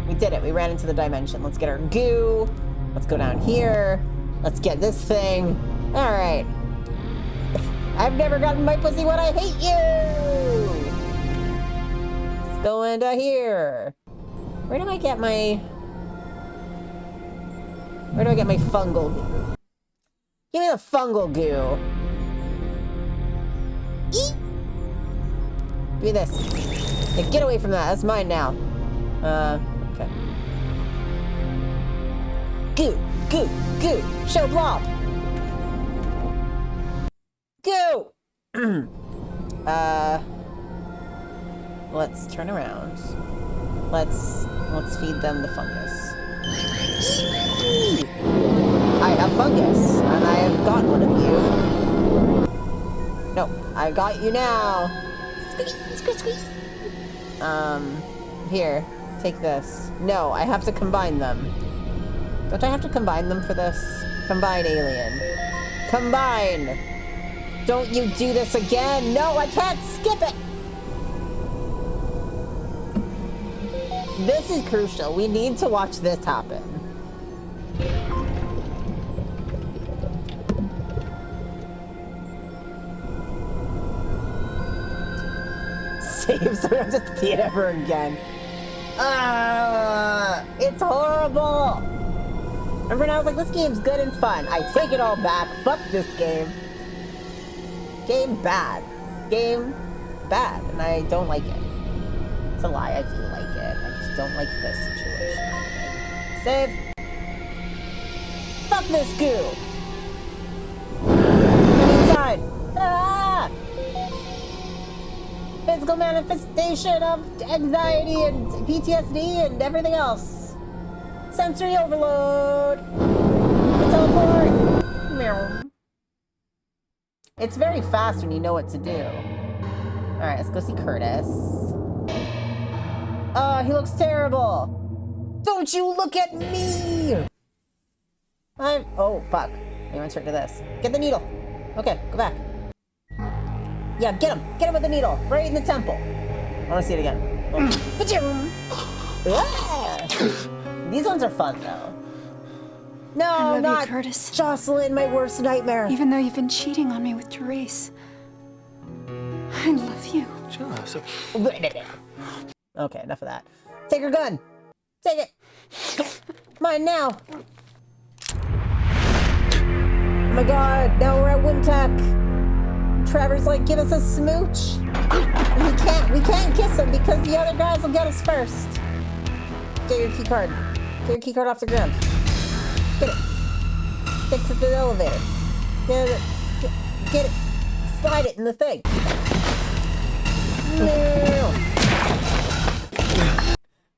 [SPEAKER 1] we did it. We ran into the dimension. Let's get our goo. Let's go down here. Let's get this thing. All right. I've never gotten my pussy when I hate you! Let's go into here. Where do I get my fungal goo? Give me the fungal goo. Eat! Give me this. Hey, get away from that. That's mine now. Okay. Goo! Goo! Goo! Show blob! Goo! Let's turn around. Let's feed them the fungus. I have fungus, and I have got one of you. No, I got you now. Here, take this. No, I have to combine them. Don't I have to combine them for this? Combine, alien. Combine! Don't you do this again! No, I can't skip it! This is crucial. We need to watch this happen. Save so we don't have to see it ever again. It's horrible! Remember now I was like, this game's good and fun. I take it all back. Fuck this game. Game bad. Game bad. And I don't like it. It's a lie, I do like it. I just don't like this situation. Save. Fuck this goo! I'm inside! Ah! Physical manifestation of anxiety and PTSD and everything else. Sensory overload! Teleport! Meow. It's very fast when you know what to do. Alright, let's go see Curtis. Oh, he looks terrible! Don't you look at me! Oh, fuck. I'm gonna turn to this. Get the needle! Okay, go back. Yeah, get him! Get him with the needle! Right in the temple! I wanna see it again. Oh. These ones are fun, though. No, not
[SPEAKER 7] Curtis.
[SPEAKER 1] Jocelyn, my worst nightmare.
[SPEAKER 7] Even though you've been cheating on me with Therese, I love you.
[SPEAKER 4] Joseph.
[SPEAKER 1] Okay, enough of that. Take her gun! Take it! Mine now! Oh my god, now we're at Wintech! Trevor's like, give us a smooch! And we can't kiss him because the other guys will get us first. Get your key card. Get your key card off the ground. Get it. Take it to the elevator. Get it. Slide it in the thing.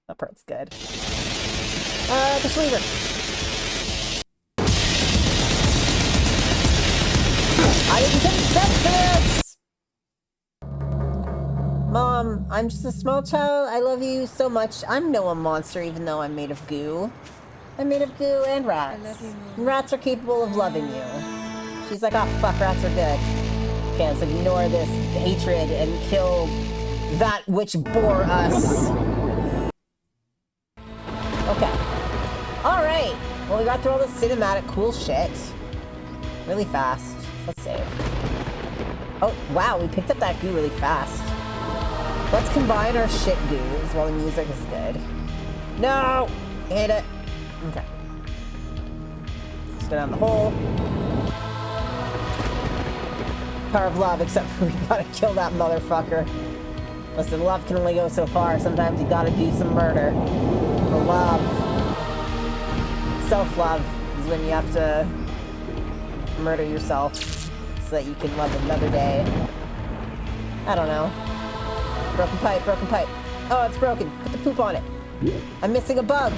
[SPEAKER 1] That part's good. The sleever. I didn't consent to this! Mom, I'm just a small child. I love you so much. I'm no a monster even though I'm made of goo. I'm made of goo and rats.
[SPEAKER 9] I love you, Mom.
[SPEAKER 1] And rats are capable of loving you. She's like, oh fuck, rats are good. Okay, let's ignore this hatred and kill that which bore us. Okay. Alright. Well, we got through all this cinematic cool shit. Really fast. Let's save. Oh, wow, we picked up that goo really fast. Let's combine our shit goos while the music is good. No! Hit it. Okay. Let's go down the hole. Power of love, except for we gotta kill that motherfucker. Listen, love can only go so far. Sometimes you gotta do some murder. For love. Self-love is when you have to murder yourself so that you can love another day. I don't know. Broken pipe, broken pipe. Oh, it's broken. Put the poop on it. I'm missing a bug.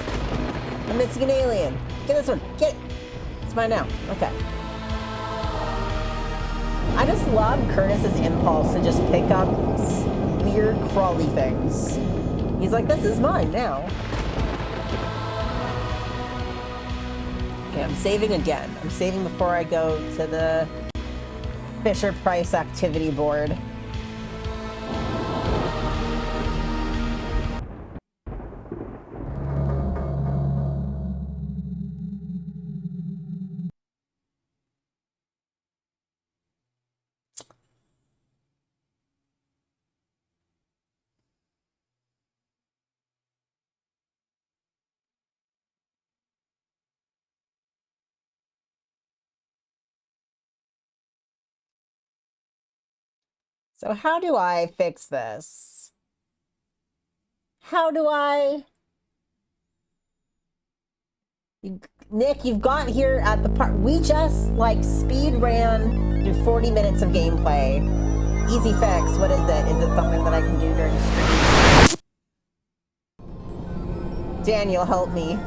[SPEAKER 1] I'm missing an alien. Get this one. Get it. It's mine now. Okay. I just love Curtis's impulse to just pick up weird crawly things. He's like, this is mine now. Okay, I'm saving again. I'm saving before I go to the Fisher-Price activity board. So how do I fix this? How do I... Nick, you've got here at the part. We just, like, speed ran through 40 minutes of gameplay. Easy fix. What is it? Is it something that I can do during stream? Daniel, help me.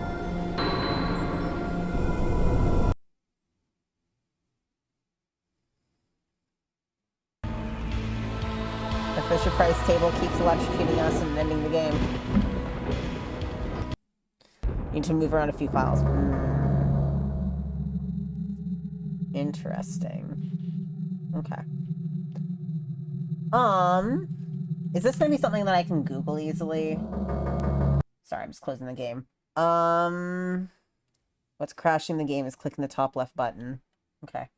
[SPEAKER 1] The Fisher-Price table keeps electrocuting us and ending the game. Need to move around a few files. Interesting. Okay. Is this gonna be something that I can Google easily? Sorry, I'm just closing the game. What's crashing the game is clicking the top left button. Okay.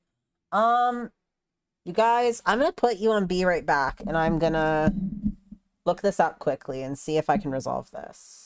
[SPEAKER 1] You guys, I'm gonna put you on Be Right Back, and I'm gonna look this up quickly and see if I can resolve this.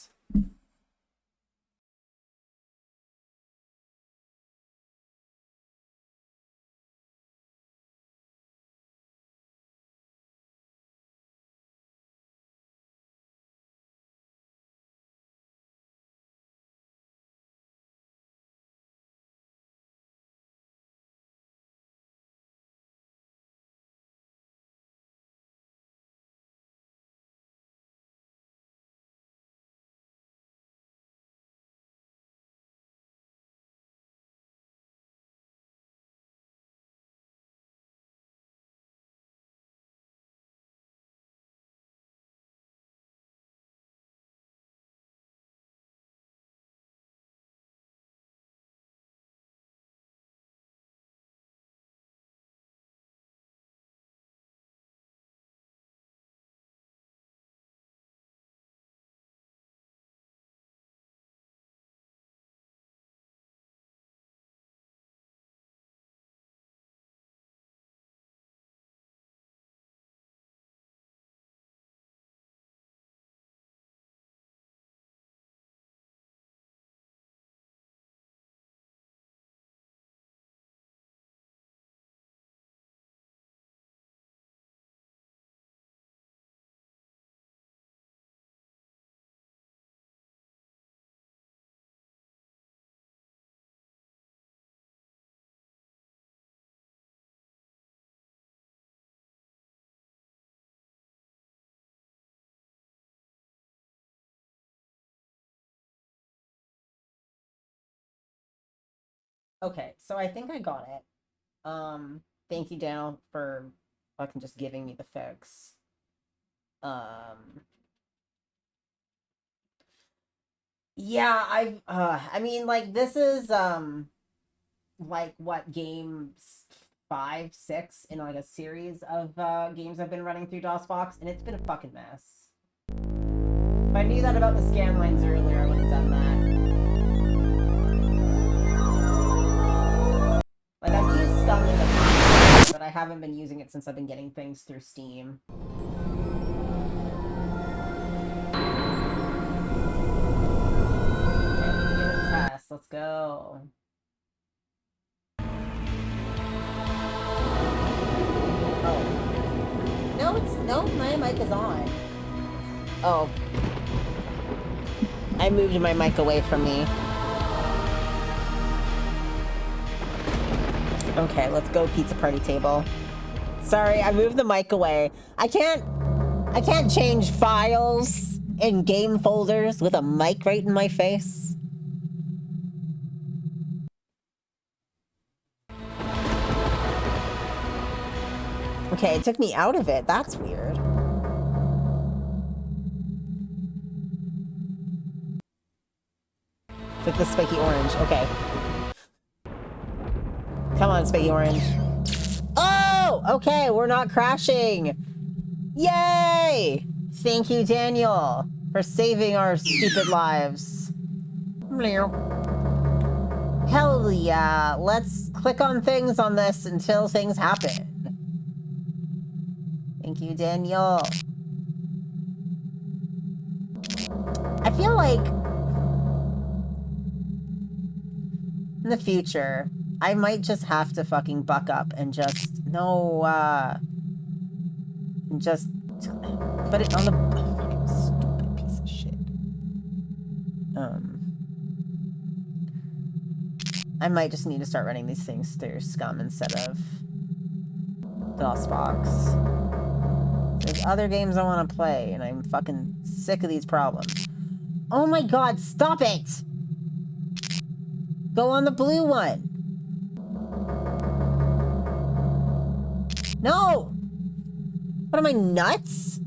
[SPEAKER 1] Okay, so I think I got it. Thank you, Daniel, for fucking just giving me the fix. Yeah, I mean, like, this is, like, what, games 5, 6 in, like, a series of, games I've been running through DOSBox, and it's been a fucking mess. If I knew that about the scan lines earlier, I would have done that. Like, I've used Scum in the past, but I haven't been using it since I've been getting things through Steam. Let's go. Oh. No, my mic is on. Oh. I moved my mic away from me. Okay, let's go pizza party table. Sorry, I moved the mic away. I can't change files in game folders with a mic right in my face. Okay, it took me out of it. That's weird. Click the spiky orange. Okay. Come on, spiky orange. Oh! Okay, we're not crashing. Yay! Thank you, Daniel, for saving our stupid lives. Hell yeah. Let's click on things on this until things happen. Thank you, Daniel. I feel like in the future, I might just have to fucking buck up and just, just put it on the fucking stupid piece of shit. I might just need to start running these things through Scum instead of DOSBox. There's other games I want to play, and I'm fucking sick of these problems. Oh my god, stop it! Go on the blue one! No! What am I, nuts?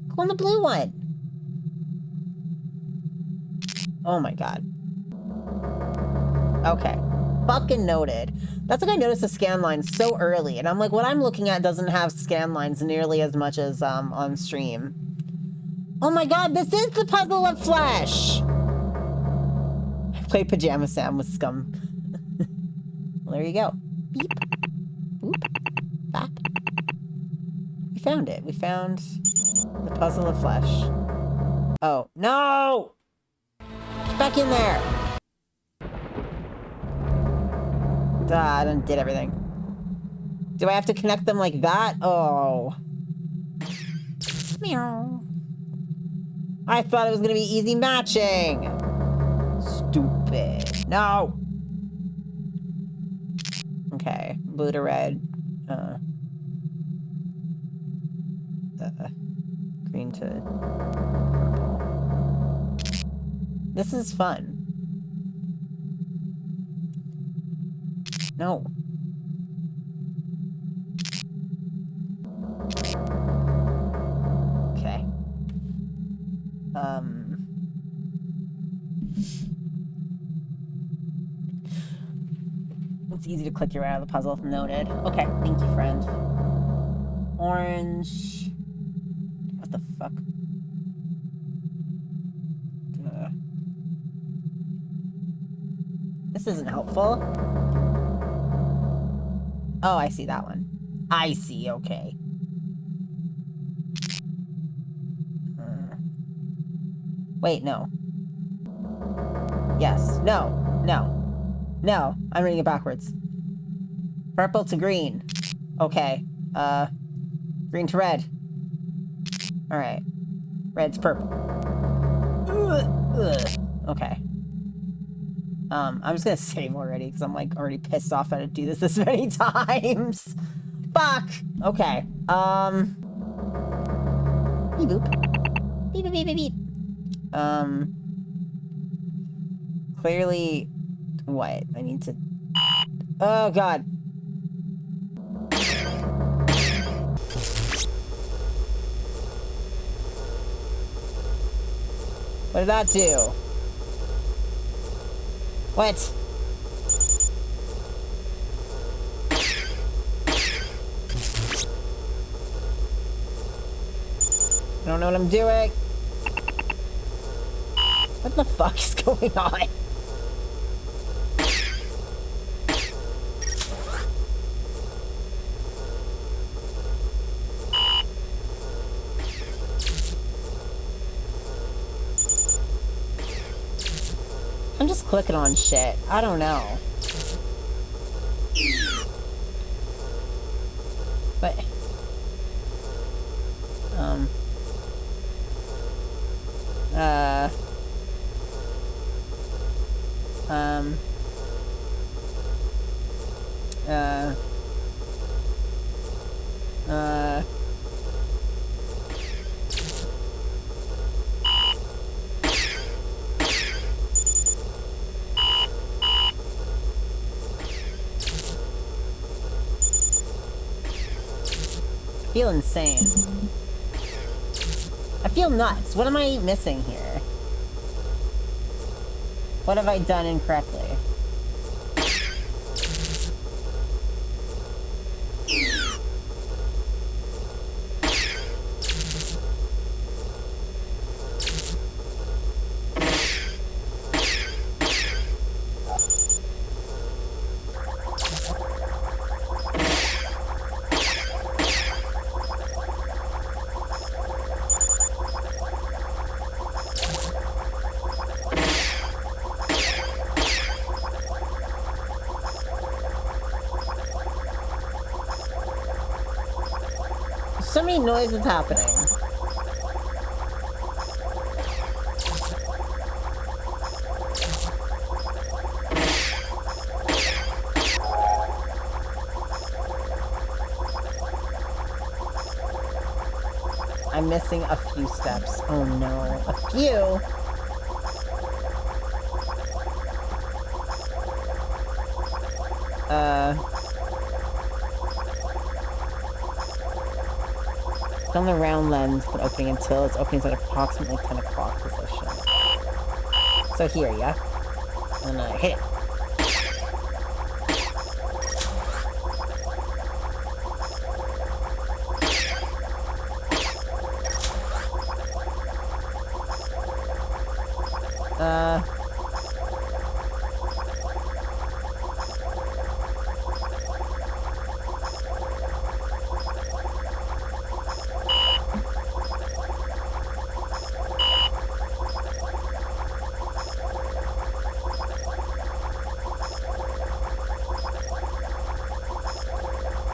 [SPEAKER 1] Go on the blue one! Oh my god. Okay. Fucking noted. That's like I noticed the scan lines so early, and I'm like, what I'm looking at doesn't have scan lines nearly as much as on stream. Oh my god, this is the Puzzle of Flesh! I played Pajama Sam with Scum. Well, there you go. Beep. Boop. Bop. We found it. We found the Puzzle of Flesh. Oh, no! Get back in there! I done did everything. Do I have to connect them like that? Oh. Meow. I thought it was gonna be easy matching. Stupid. No. Okay. Blue to red. Green to purple. This is fun. No. Okay. It's easy to click your way out of the puzzle. Noted. Okay, thank you, friend. Orange. What the fuck? This isn't helpful. Oh, I see that one. I see, okay. Wait, no. Yes. No. No. No. I'm reading it backwards. Purple to green. Okay. Green to red. Alright. Red to purple. Okay. I'm just gonna save already, because I'm, like, already pissed off how to do this many times. Fuck! Okay. Beep boop. Beep beep beep beep beep. Clearly... What? I need to... Oh, God. What did that do? What? I don't know what I'm doing. What the fuck is going on? I'm just clicking on shit. I don't know. But... I feel insane. I feel nuts. What am I missing here? What have I done incorrectly? So many noises happening. missing a few steps. Oh no, a few? On the round lens, but opening until its openings at approximately 10 o'clock position. So here, yeah? And hit it.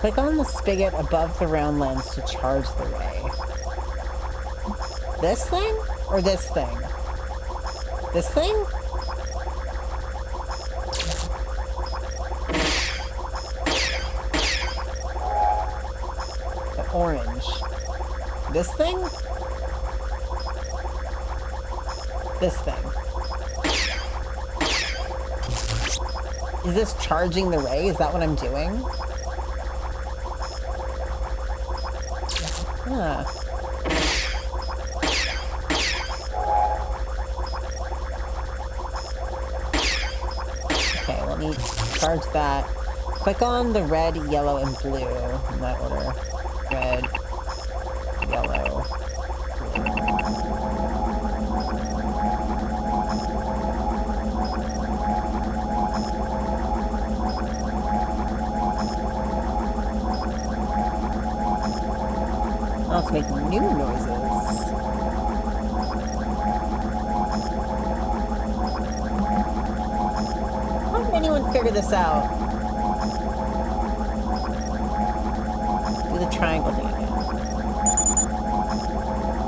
[SPEAKER 1] Click on the spigot above the round lens to charge the ray. This thing? Or this thing? This thing? The orange. This thing? This thing. Is this charging the ray? Is that what I'm doing? Huh. Okay, let me charge that. Click on the red, yellow, and blue in that order. Red, yellow, blue. Let's make new noises. How did anyone figure this out? Do the triangle thing again.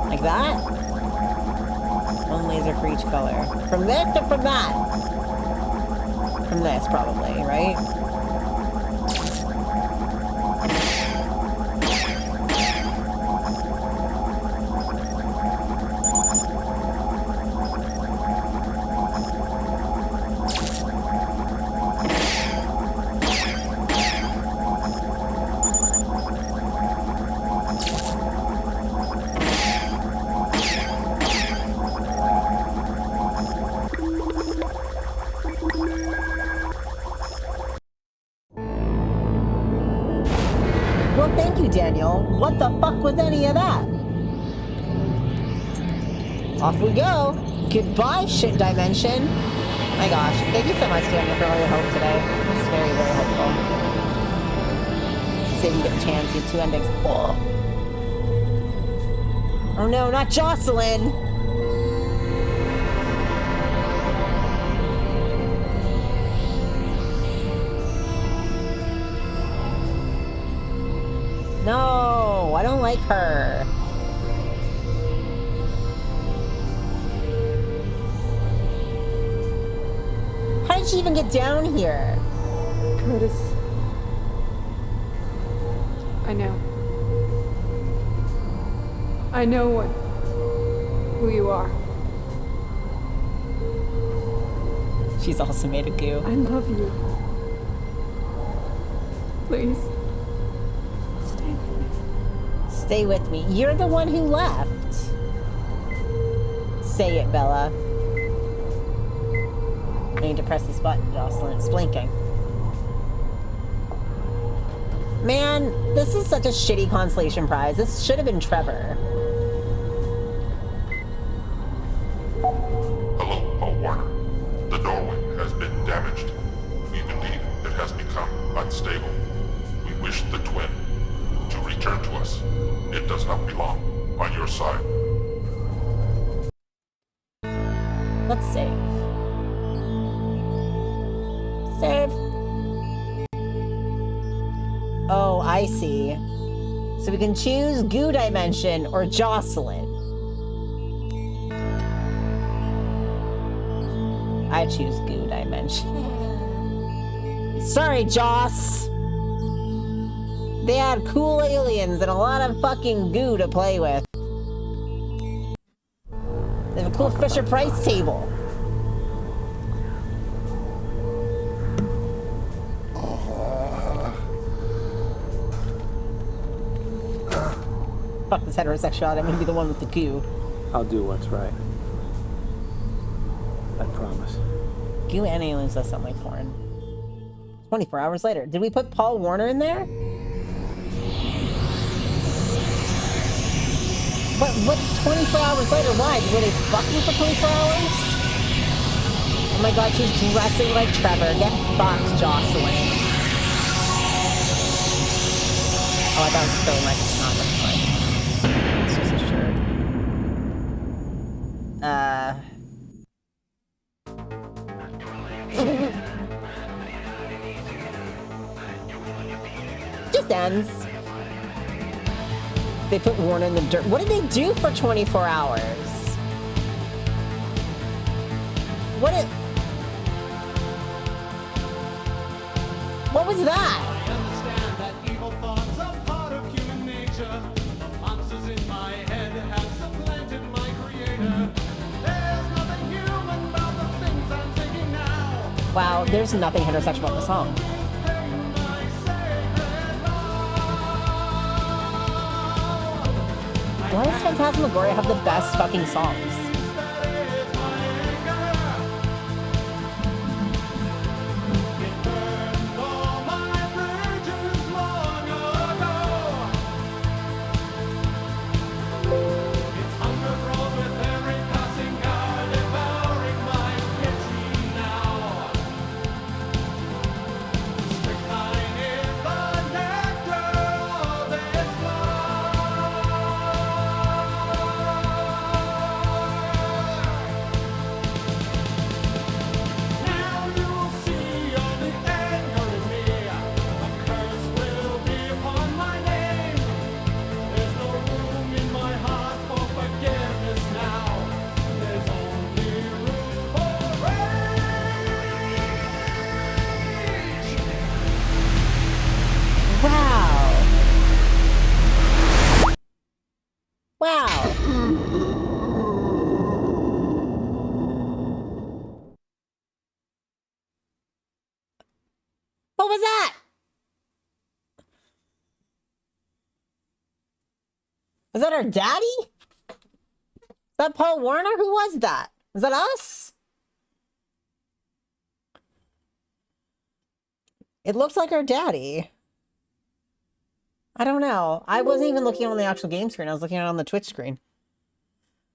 [SPEAKER 1] Like that? One laser for each color. From this or from that? From this, probably, right? Daniel, what the fuck was any of that? Off we go. Goodbye, shit dimension. My gosh, thank you so much, Daniel, for all your help today. It's very, very helpful. See if we get a chance to get two endings. Oh no, not Jocelyn! No, I don't like her. How did she even get down here?
[SPEAKER 7] Curtis. I know. I know who you are.
[SPEAKER 1] She's also made of goo.
[SPEAKER 7] I love you. Please.
[SPEAKER 1] Stay with me. You're the one who left. Say it, Bella. I need to press this button, Jocelyn. It's blinking. Man, this is such a shitty consolation prize. This should have been Trevor.
[SPEAKER 2] Hello, Paul Warner. The doorway has been damaged. Indeed, it has become unstable. We wish the twin to return to us. It does not belong on your side.
[SPEAKER 1] Let's save. Save. Oh, I see. So we can choose Goo Dimension or Jocelyn. I choose Goo Dimension. Sorry, Joss. They had cool aliens and a lot of fucking goo to play with. cool Fisher-Price table. Fuck this heterosexuality, I'm gonna be the one with the goo.
[SPEAKER 10] I'll do what's right. I promise.
[SPEAKER 1] Goo and aliens does sound like porn. 24 hours later. Did we put Paul Warner in there? What 24 hours later? Why? Were they fucking for 24 hours? Oh my god, she's dressing like Trevor. Get fucked, Jocelyn. Oh, I thought it was killing like it's not much fun. It's just a shirt. Just ends. They put Warner in the dirt. What did they do for 24 hours? What was that? Wow, there's nothing heterosexual about the song. Why does Phantasmagoria have the best fucking songs? What was that? Was that our daddy? Is that Paul Warner? Who was that? Was that us? It looks like our daddy. I don't know. I wasn't even looking on the actual game screen. I was looking at it on the Twitch screen.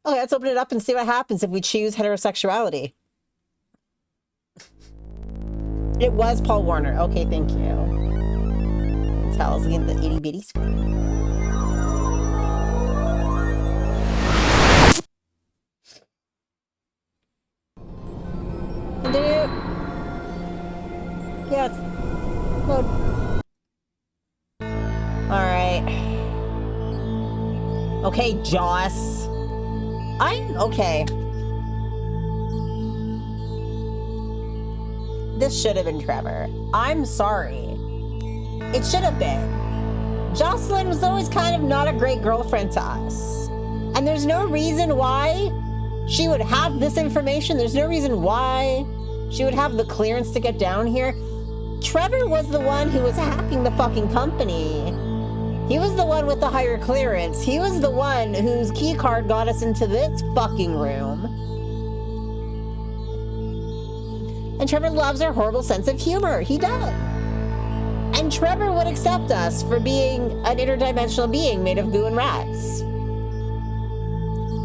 [SPEAKER 1] Okay, let's open it up and see what happens if we choose heterosexuality. It was Paul Warner. Okay, thank you. Tell us looking at the itty bitty screen. Continue. Yes. Load. Alright. Okay, Joss. I'm okay. This should have been Trevor. I'm sorry. It should have been. Jocelyn was always kind of not a great girlfriend to us. And there's no reason why she would have this information. There's no reason why she would have the clearance to get down here. Trevor was the one who was hacking the fucking company. He was the one with the higher clearance. He was the one whose key card got us into this fucking room. And Trevor loves our horrible sense of humor. He does. And Trevor would accept us for being an interdimensional being made of goo and rats.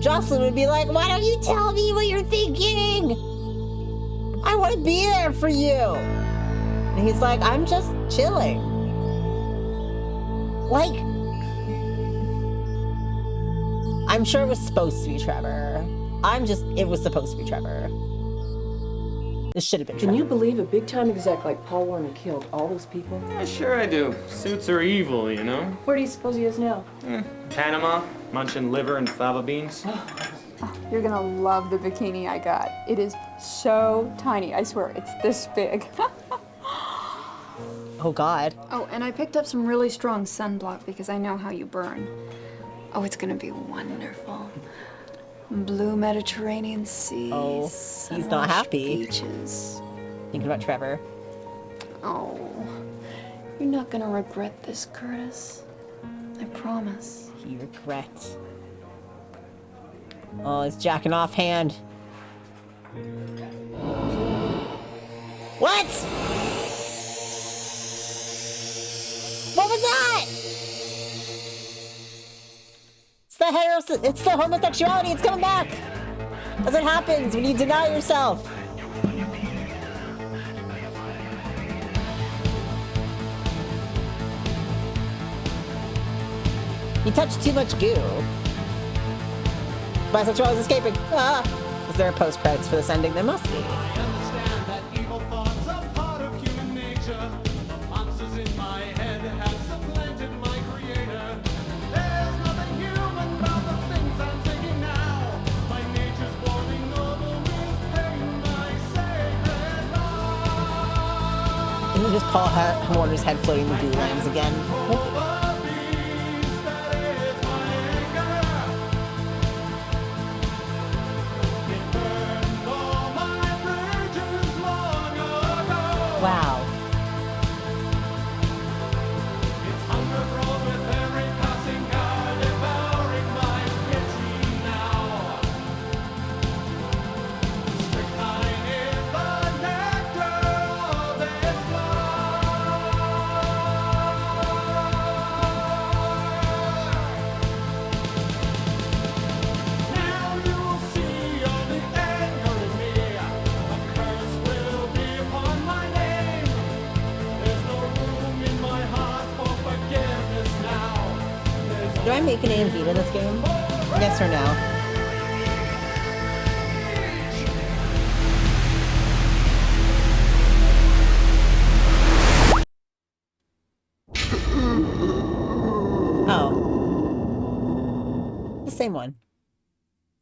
[SPEAKER 1] Jocelyn would be like, why don't you tell me what you're thinking? I want to be there for you. And he's like, I'm just chilling. Like, I'm sure it was supposed to be Trevor. It was supposed to be Trevor. This should have been Trevor.
[SPEAKER 11] Can you believe a big-time exec like Paul Warner killed all those people?
[SPEAKER 12] Yeah, sure I do. Suits are evil, you know?
[SPEAKER 11] Where do you suppose he is now?
[SPEAKER 12] Panama, munching liver and fava beans.
[SPEAKER 13] Oh, you're gonna love the bikini I got. It is so tiny, I swear, it's this big.
[SPEAKER 1] Oh, God.
[SPEAKER 13] Oh, and I picked up some really strong sunblock because I know how you burn. Oh, it's gonna be wonderful.
[SPEAKER 7] Blue Mediterranean seas.
[SPEAKER 1] Oh, he's not happy.
[SPEAKER 7] Beaches.
[SPEAKER 1] Thinking about Trevor.
[SPEAKER 7] Oh, you're not gonna regret this, Curtis. I promise.
[SPEAKER 1] He regrets. Oh, it's jacking off hand. What? What was that? It's the homosexuality. It's coming back. That's what happens when you deny yourself. You touched too much goo. Bisexual is escaping. Ah. Is there a post-credits for this ending? There must be. Isn't just Paul Warner's head floating the goo lands again? Wow. Do I make an A and B to this game? Yes or no? Oh. The same one.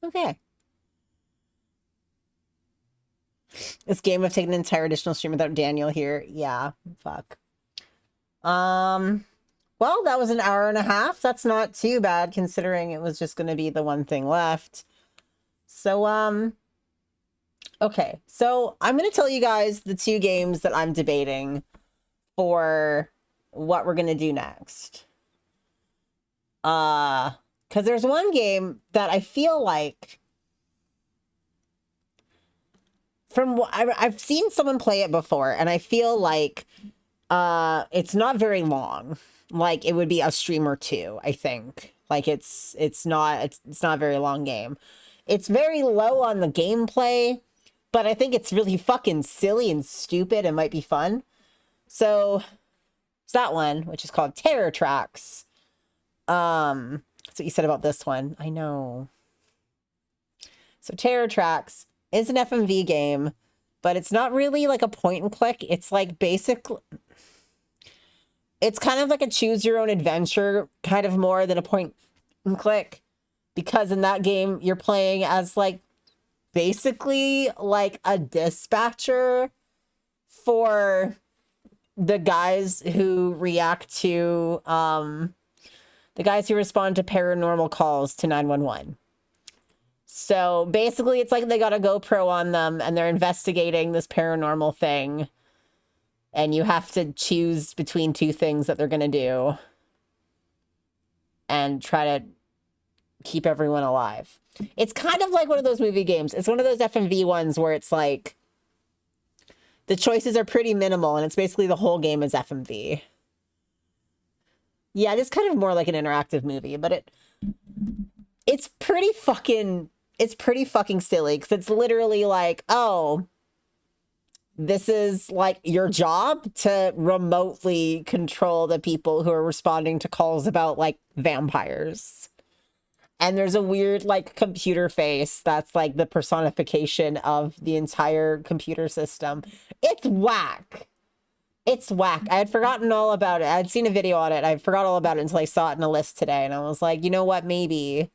[SPEAKER 1] Okay. This game would take an entire additional stream without Daniel here. Yeah. Fuck. Well, that was an hour and a half. That's not too bad considering it was just going to be the one thing left. So, okay. So I'm going to tell you guys the two games that I'm debating for what we're going to do next. Because there's one game that I feel like I've seen someone play it before and I feel like it's not very long. Like it would be a stream or two, I think. Like it's not a very long game. It's very low on the gameplay, but I think it's really fucking silly and stupid and might be fun. So it's that one, which is called Terror Tracks. That's what you said about this one. I know. So Terror Tracks is an FMV game, but it's not really like a point and click. It's like basically... It's kind of like a choose your own adventure, kind of more than a point and click. Because in that game, you're playing as like, basically like a dispatcher for the guys who react to, the guys who respond to paranormal calls to 911. So basically it's like they got a GoPro on them and they're investigating this paranormal thing. And you have to choose between two things that they're going to do. And try to keep everyone alive. It's kind of like one of those movie games. It's one of those FMV ones where it's like... the choices are pretty minimal. And it's basically the whole game is FMV. Yeah, it's kind of more like an interactive movie. But it's pretty fucking... it's pretty fucking silly. Because it's literally like, oh... this is like your job to remotely control the people who are responding to calls about like vampires. And there's a weird like computer face that's like the personification of the entire computer system. It's whack. It's whack. I had forgotten all about it. I'd seen a video on it. I forgot all about it until I saw it in a list today. And I was like, you know what? Maybe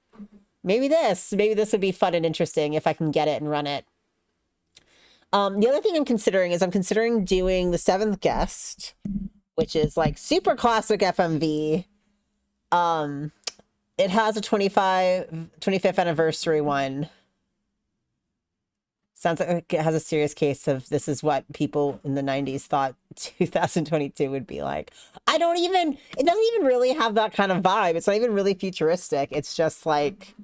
[SPEAKER 1] this would be fun and interesting if I can get it and run it. The other thing I'm considering doing The Seventh Guest, which is like super classic FMV. It has a 25th anniversary one. Sounds like it has a serious case of this is what people in the 90s thought 2022 would be like. It doesn't even really have that kind of vibe. It's not even really futuristic. It's just like,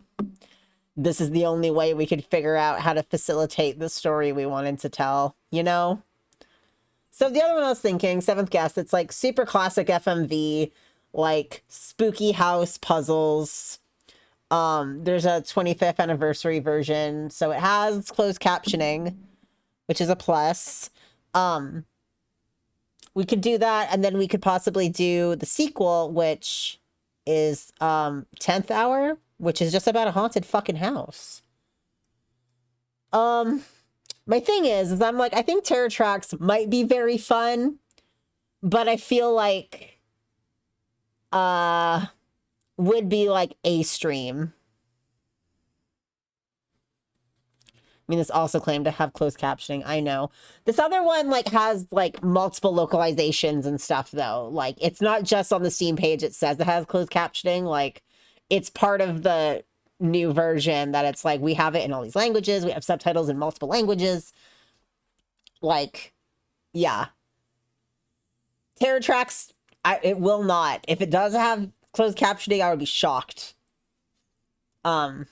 [SPEAKER 1] this is the only way we could figure out how to facilitate the story we wanted to tell, you know? So the other one I was thinking, Seventh Guest, it's like super classic FMV, like spooky house puzzles. There's a 25th anniversary version, so it has closed captioning, which is a plus. We could do that, and then we could possibly do the sequel, which is 10th Hour, which is just about a haunted fucking house. My thing is I'm like, I think Terror Tracks might be very fun, but I feel like would be like a stream. I mean, this also claimed to have closed captioning. I know. This other one like has like multiple localizations and stuff though. Like it's not just on the Steam page it says it has closed captioning. Like it's part of the new version that it's like we have it in all these languages. We have subtitles in multiple languages. Like, yeah. Terror Tracks, it will not. If it does have closed captioning, I would be shocked. But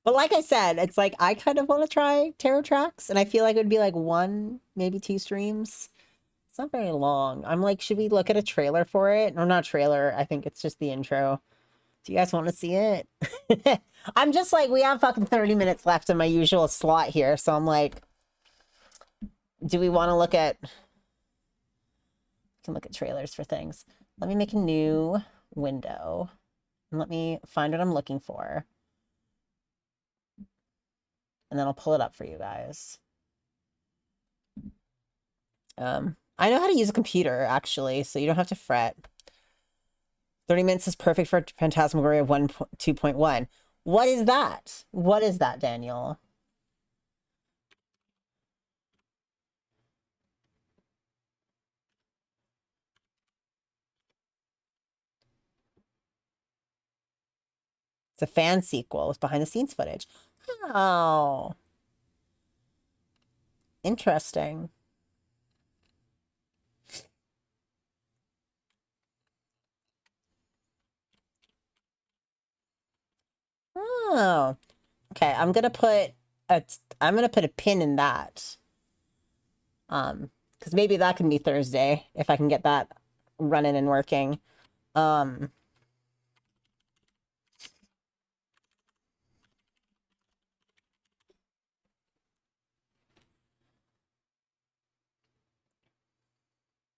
[SPEAKER 1] like I said, it's like I kind of want to try Terror Tracks, and I feel like it would be like 1, maybe 2 streams. It's not very long. I'm like, should we look at a trailer for it? Or not trailer, I think it's just the intro. Do you guys want to see it? I'm just like, we have fucking 30 minutes left in my usual slot here, so I'm like, do we want to look at... We can look at trailers for things. Let me make a new window. And let me find what I'm looking for. And then I'll pull it up for you guys. I know how to use a computer, actually, so you don't have to fret. 30 minutes is perfect for Phantasmagoria 2.1. What is that? What is that, Daniel? It's a fan sequel with behind-the-scenes footage. Oh. Interesting. Oh. Okay, I'm gonna put a pin in that. Because maybe that can be Thursday if I can get that running and working.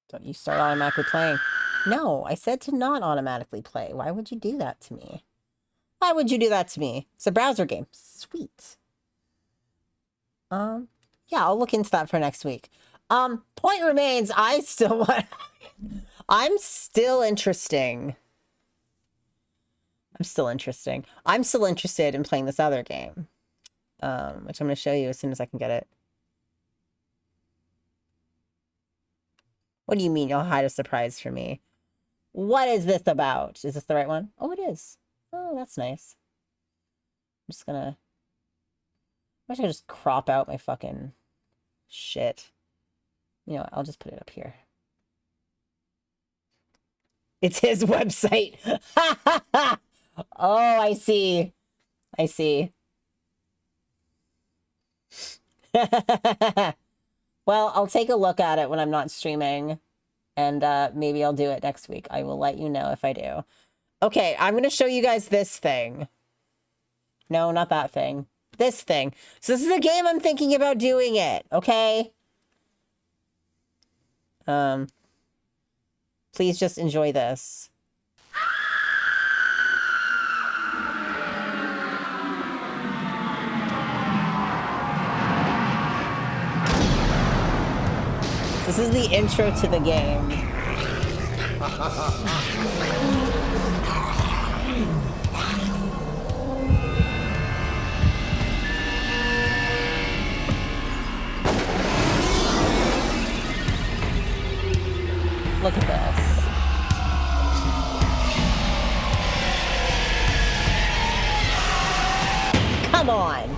[SPEAKER 1] Don't you start automatically playing? No, I said to not automatically play. Why would you do that to me? Why would you do that to me? It's a browser game. Sweet. Yeah, I'll look into that for next week. Point remains, I'm still interesting. I'm still interested in playing this other game. Which I'm going to show you as soon as I can get it. What do you mean you'll hide a surprise for me? What is this about? Is this the right one? Oh, it is. Oh, that's nice. I'm just gonna... I wish I could just crop out my fucking shit. You know what? I'll just put it up here. It's his website. Oh, I see. I see. Well, I'll take a look at it when I'm not streaming, and maybe I'll do it next week. I will let you know if I do. Okay, I'm going to show you guys this thing. No, not that thing. This thing. So this is a game I'm thinking about doing it, okay? Please just enjoy this. This is the intro to the game. Look at this.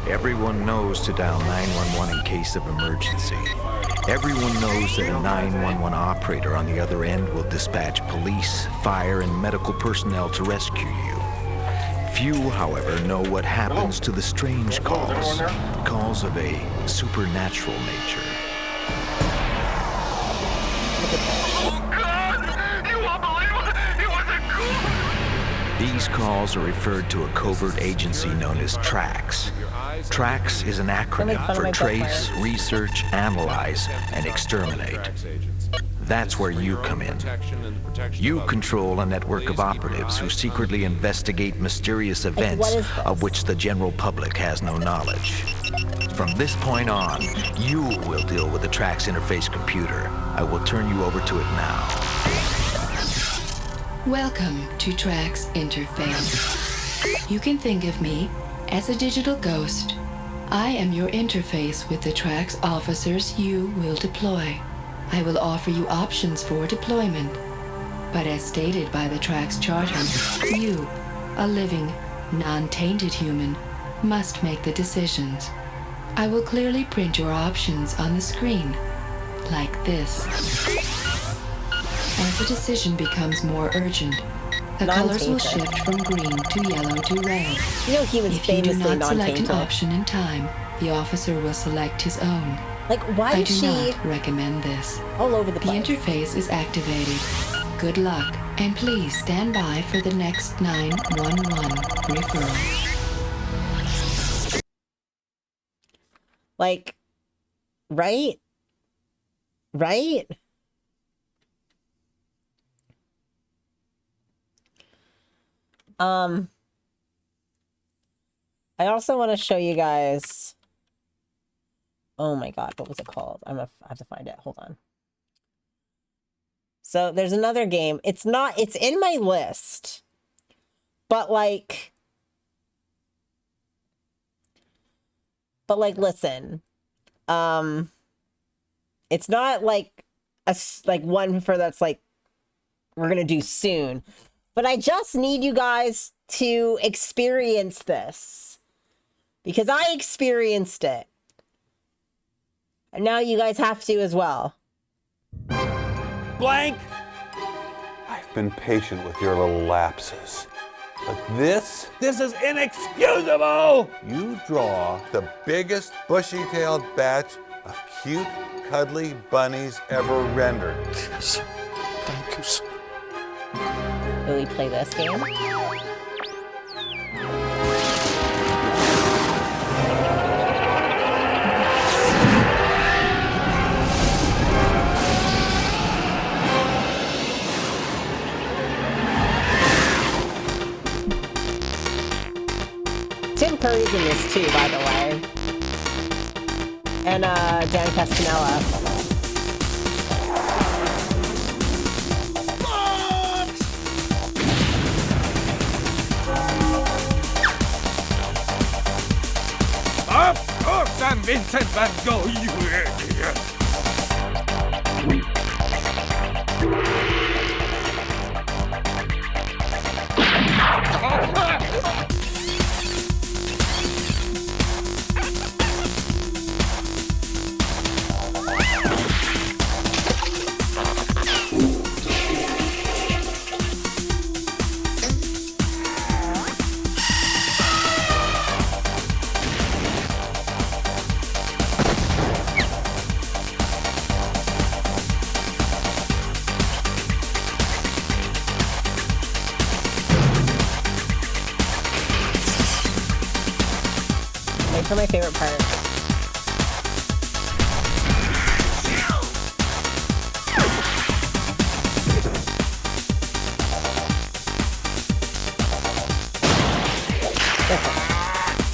[SPEAKER 14] Everyone knows to dial 911 in case of emergency. Everyone knows that a 911 operator on the other end will dispatch police, fire, and medical personnel to rescue you. Few, however, know what happens to the strange calls, calls of a supernatural nature. These calls are referred to a covert agency known as TRAX. TRAX is an acronym for Trace, Research, Analyze, and Exterminate. That's where you come in. You control a network of operatives who secretly investigate mysterious events of which the general public has no knowledge. From this point on, you will deal with the TRAX interface computer. I will turn you over to it now.
[SPEAKER 15] Welcome to TRAX Interface. You can think of me as a digital ghost. I am your interface with the TRAX officers you will deploy. I will offer you options for deployment. But as stated by the TRAX Charter, you, a living, non-tainted human, must make the decisions. I will clearly print your options on the screen, like this. As the decision becomes more urgent, the colors will shift from green to yellow to red.
[SPEAKER 1] You know humans
[SPEAKER 15] if you do
[SPEAKER 1] famously
[SPEAKER 15] not select an
[SPEAKER 1] non-tainted.
[SPEAKER 15] option in time, the officer will select his own.
[SPEAKER 1] Like, why
[SPEAKER 15] I
[SPEAKER 1] is
[SPEAKER 15] do
[SPEAKER 1] she
[SPEAKER 15] not recommend this.
[SPEAKER 1] all over the place?
[SPEAKER 15] The interface is activated. Good luck, and please stand by for the next 911 referral.
[SPEAKER 1] Like, right? Right? I also want to show you guys. Oh my god, what was it called? I have to find it. Hold on. So there's another game. It's in my list. But like, listen. It's not like one for that's like we're going to do soon. But I just need you guys to experience this. Because I experienced it. And now you guys have to as well.
[SPEAKER 16] Blank! I've been patient with your little lapses. But this is inexcusable! You draw the biggest bushy-tailed batch of cute, cuddly bunnies ever rendered. Yes. Thank you so much.
[SPEAKER 1] Will we play this game? Tim Curry's in this too, by the way. And Dan Castanella.
[SPEAKER 16] Of course I'm Vincent Van Gogh, you idiot!
[SPEAKER 1] Wait for my favorite part.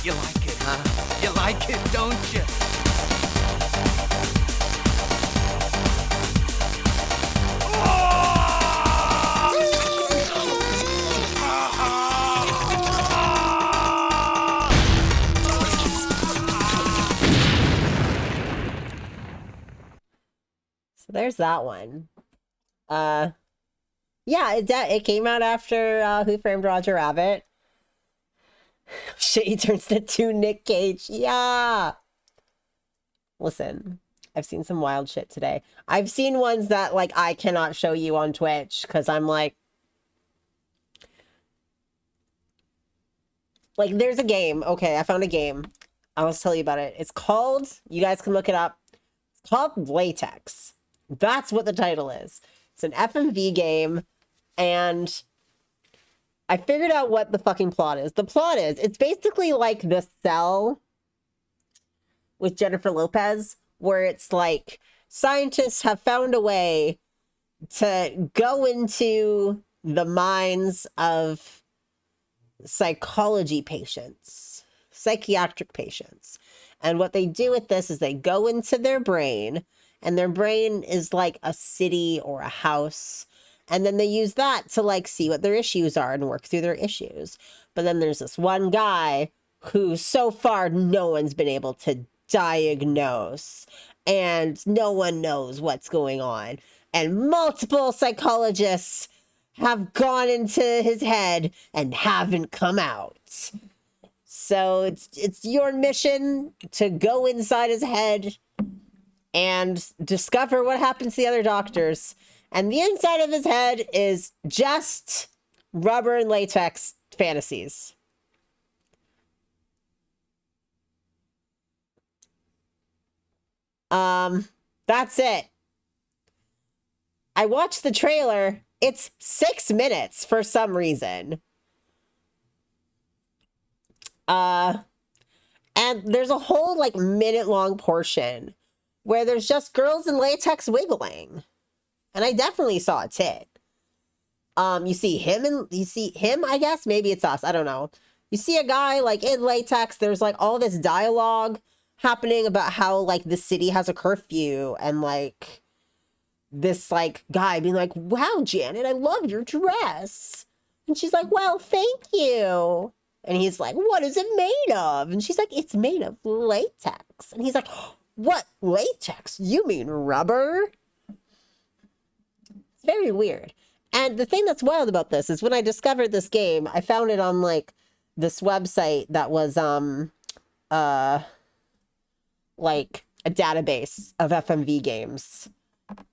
[SPEAKER 17] You like it, huh? You like it, don't you?
[SPEAKER 1] So there's that one. Yeah, it came out after Who Framed Roger Rabbit. Shit, he turns into Nick Cage. Yeah. Listen, I've seen some wild shit today. I've seen ones that, like, I cannot show you on Twitch because I'm like, there's a game. Okay, I found a game. I'll tell you about it. It's called, you guys can look it up. It's called Latex. That's what the title is. It's an FMV game, and I figured out what the fucking plot is. The plot is, it's basically like The Cell with Jennifer Lopez, where it's like scientists have found a way to go into the minds of psychology patients, psychiatric patients. And what they do with this is they go into their brain, and their brain is like a city or a house. And then they use that to like see what their issues are and work through their issues. But then there's this one guy who so far no one's been able to diagnose, and no one knows what's going on. And multiple psychologists have gone into his head and haven't come out. So it's your mission to go inside his head and discover what happens to the other doctors. And the inside of his head is just rubber and latex fantasies. That's it. I watched the trailer. It's 6 minutes for some reason. And there's a whole like minute-long portion where there's just girls in latex wiggling. And I definitely saw a tit. You see him, I guess? Maybe it's us. I don't know. You see a guy like in latex. There's like all this dialogue happening about how like the city has a curfew, and like this like guy being like, wow, Janet, I love your dress. And she's like, well, thank you. And he's like, what is it made of? And she's like, it's made of latex. And he's like, what, latex? You mean rubber? It's very weird. And the thing that's wild about this is when I discovered this game, I found it on like this website that was like a database of FMV games.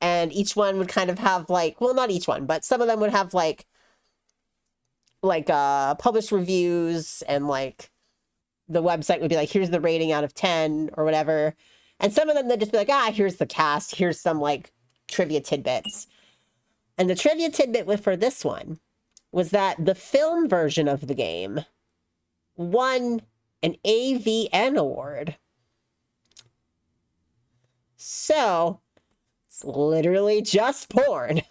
[SPEAKER 1] And each one would kind of have like, well, not each one, but some of them would have like published reviews, and like the website would be like, here's the rating out of 10 or whatever. And some of them they'd just be like, here's the cast, here's some like trivia tidbits. And the trivia tidbit for this one was that the film version of the game won an AVN award. So it's literally just porn.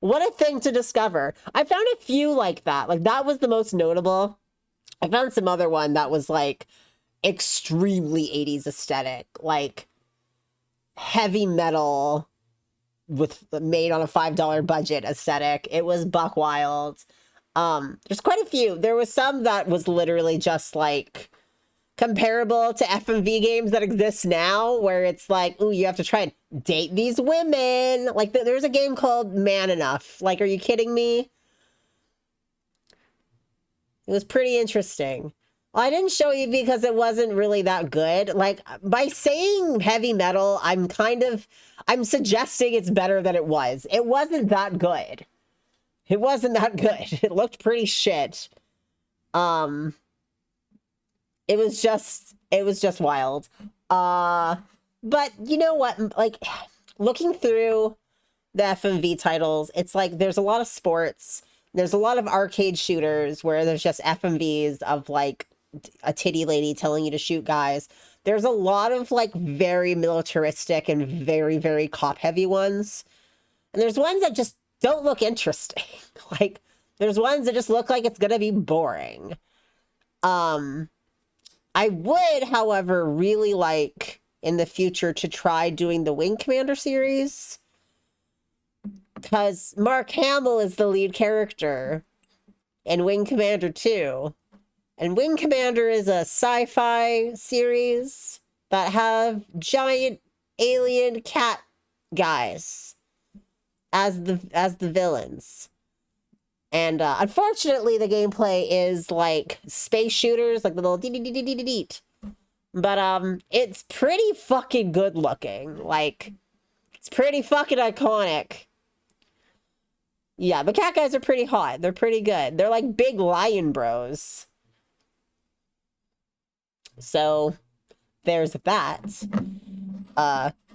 [SPEAKER 1] What a thing to discover. I found a few like that. Like, that was the most notable. I found some other one that was like extremely 80s aesthetic, like heavy metal with made on a $5 budget aesthetic. It was buck wild. There's quite a few. There was some that was literally just like comparable to FMV games that exist now, where it's like, ooh, you have to try and date these women. Like, there's a game called Man Enough. Like, are you kidding me? It was pretty interesting. Well, I didn't show you because it wasn't really that good. Like, by saying heavy metal, I'm suggesting it's better than it was. It wasn't that good. It wasn't that good. It looked pretty shit. It was just wild. But you know what? Like, looking through the FMV titles, it's like there's a lot of sports. There's a lot of arcade shooters where there's just FMVs of like a titty lady telling you to shoot guys. There's a lot of like very militaristic and very, very cop heavy ones. And there's ones that just don't look interesting. Like, there's ones that just look like it's gonna be boring. I would, however, really like in the future to try doing the Wing Commander series, because Mark Hamill is the lead character in Wing Commander 2. And Wing Commander is a sci-fi series that have giant alien cat guys. as the villains. And unfortunately, the gameplay is like space shooters, like the little dee. But it's pretty fucking good looking. Like, it's pretty fucking iconic. Yeah, the cat guys are pretty hot. They're pretty good. They're like big lion bros. So there's that.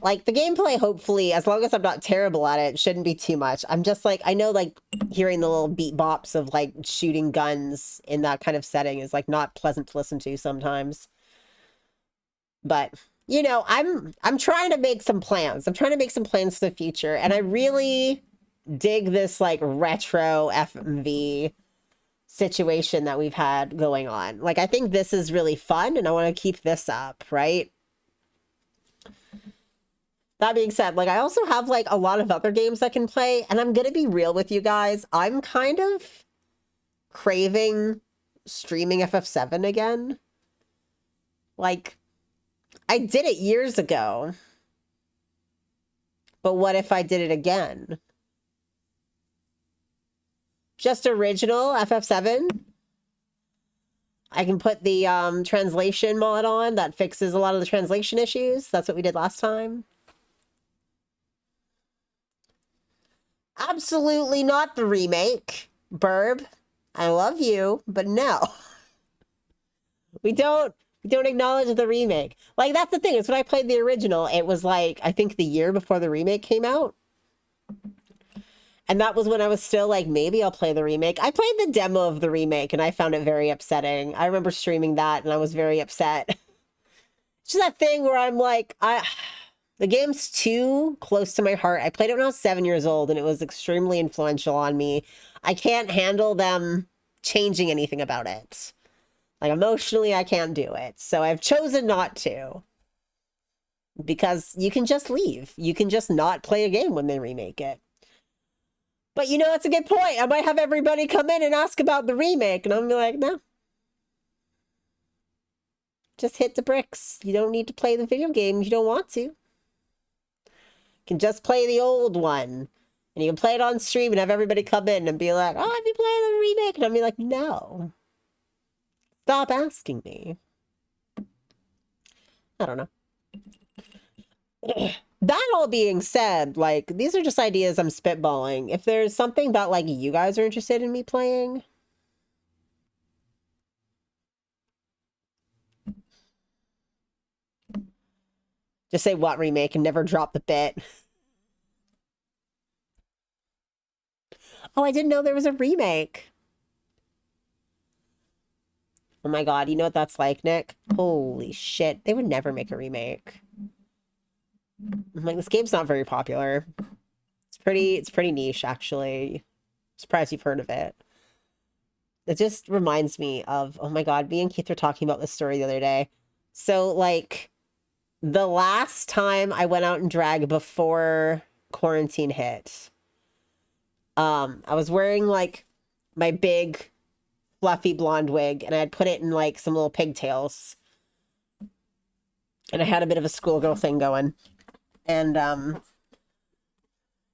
[SPEAKER 1] Like the gameplay, hopefully, as long as I'm not terrible at it, shouldn't be too much. I'm just like, I know like hearing the little beat bops of like shooting guns in that kind of setting is like not pleasant to listen to sometimes. But you know, I'm trying to make some plans. I'm trying to make some plans for the future, and I really dig this like retro FMV situation that we've had going on. Like, I think this is really fun, and I want to keep this up, right? That being said, like, I also have like a lot of other games I can play, and I'm gonna be real with you guys. I'm kind of craving streaming FF7 again. Like, I did it years ago, but what if I did it again? Just original FF7. I can put the translation mod on that fixes a lot of the translation issues. That's what we did last time. Absolutely not the remake. Burb, I love you, but no. We don't acknowledge the remake. Like, that's the thing. It's when I played the original, it was like, I think the year before the remake came out. And that was when I was still like, maybe I'll play the remake. I played the demo of the remake and I found it very upsetting. I remember streaming that and I was very upset. It's just that thing where I'm like, the game's too close to my heart. I played it when I was 7 years old and it was extremely influential on me. I can't handle them changing anything about it. Like, emotionally, I can't do it. So I've chosen not to. Because you can just leave. You can just not play a game when they remake it. But you know, that's a good point. I might have everybody come in and ask about the remake, and I'm be like, no. Just hit the bricks. You don't need to play the video game if you don't want to. You can just play the old one. And you can play it on stream and have everybody come in and be like, oh, have you played the remake? And I'll be like, no. Stop asking me. I don't know. That all being said, like, these are just ideas I'm spitballing. If there's something that, like, you guys are interested in me playing, just say what remake and never drop the bit. Oh, I didn't know there was a remake. Oh my god, you know what that's like, Nick? Holy shit, they would never make a remake. I'm like, this game's not very popular. It's pretty niche, actually. I'm surprised you've heard of it. It just reminds me of, oh my god, me and Keith were talking about this story the other day. So, like, the last time I went out and drag before quarantine hit, I was wearing, like, my big, fluffy blonde wig, and I had put it in, like, some little pigtails. And I had a bit of a schoolgirl thing going. And,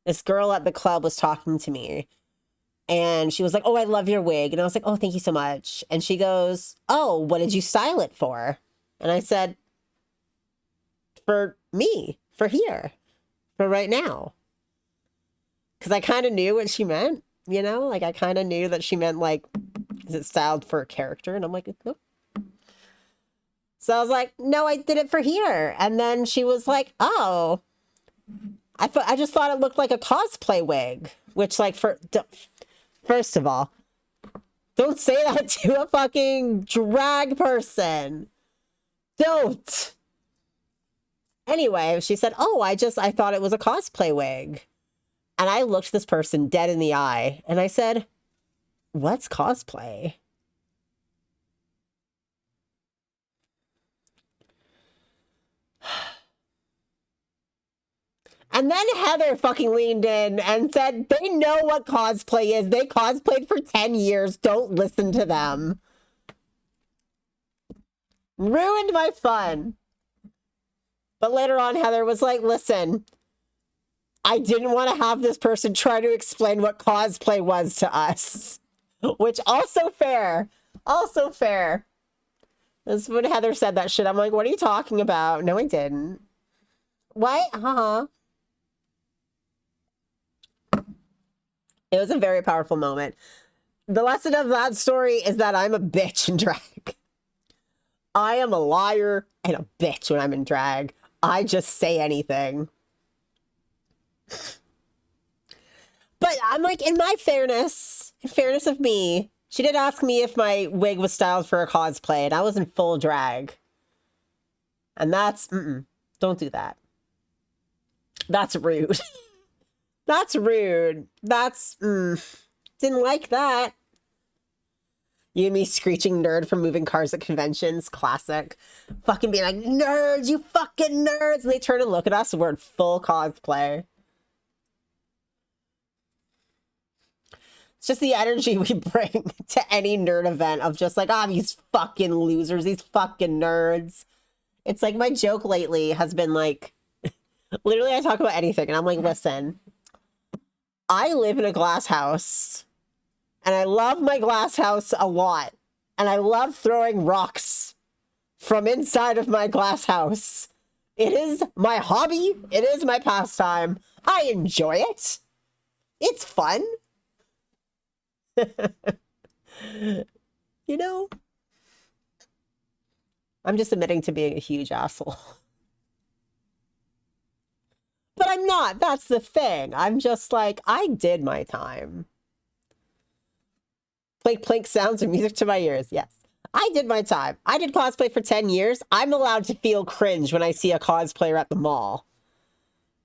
[SPEAKER 1] this girl at the club was talking to me. And she was like, oh, I love your wig. And I was like, oh, thank you so much. And she goes, oh, what did you style it for? And I said, for me, for here, for right now. Because I kind of knew what she meant, you know? Like, I kind of knew that she meant, like, is it styled for a character? And I'm like, nope. So I was like, no, I did it for here. And then she was like, oh, I just thought it looked like a cosplay wig. Which, like, first of all, don't say that to a fucking drag person. Don't. Anyway, she said, oh, I thought it was a cosplay wig. And I looked this person dead in the eye and I said, what's cosplay? And then Heather fucking leaned in and said, they know what cosplay is. They cosplayed for 10 years. Don't listen to them. Ruined my fun. But later on, Heather was like, listen, I didn't want to have this person try to explain what cosplay was to us. Which, also fair. Also fair. That's when Heather said that shit. I'm like, what are you talking about? No, I didn't. What? It was a very powerful moment. The lesson of that story is that I'm a bitch in drag. I am a liar and a bitch when I'm in drag. I just say anything. But I'm like, in fairness of me, she did ask me if my wig was styled for a cosplay, and I was in full drag. And that's, don't do that. That's rude. That's rude. That's, didn't like that. You and me screeching nerd from moving cars at conventions. Classic. Fucking being like, nerds, you fucking nerds. And they turn and look at us and we're in full cosplay. It's just the energy we bring to any nerd event of just like, these fucking losers, these fucking nerds. It's like my joke lately has been like, literally I talk about anything and I'm like, listen, I live in a glass house. And I love my glass house a lot. And I love throwing rocks from inside of my glass house. It is my hobby. It is my pastime. I enjoy it. It's fun. You know? I'm just admitting to being a huge asshole. But I'm not. That's the thing. I'm just like, I did my time. Plink, plink sounds and music to my ears. Yes. I did my time. I did cosplay for 10 years. I'm allowed to feel cringe when I see a cosplayer at the mall.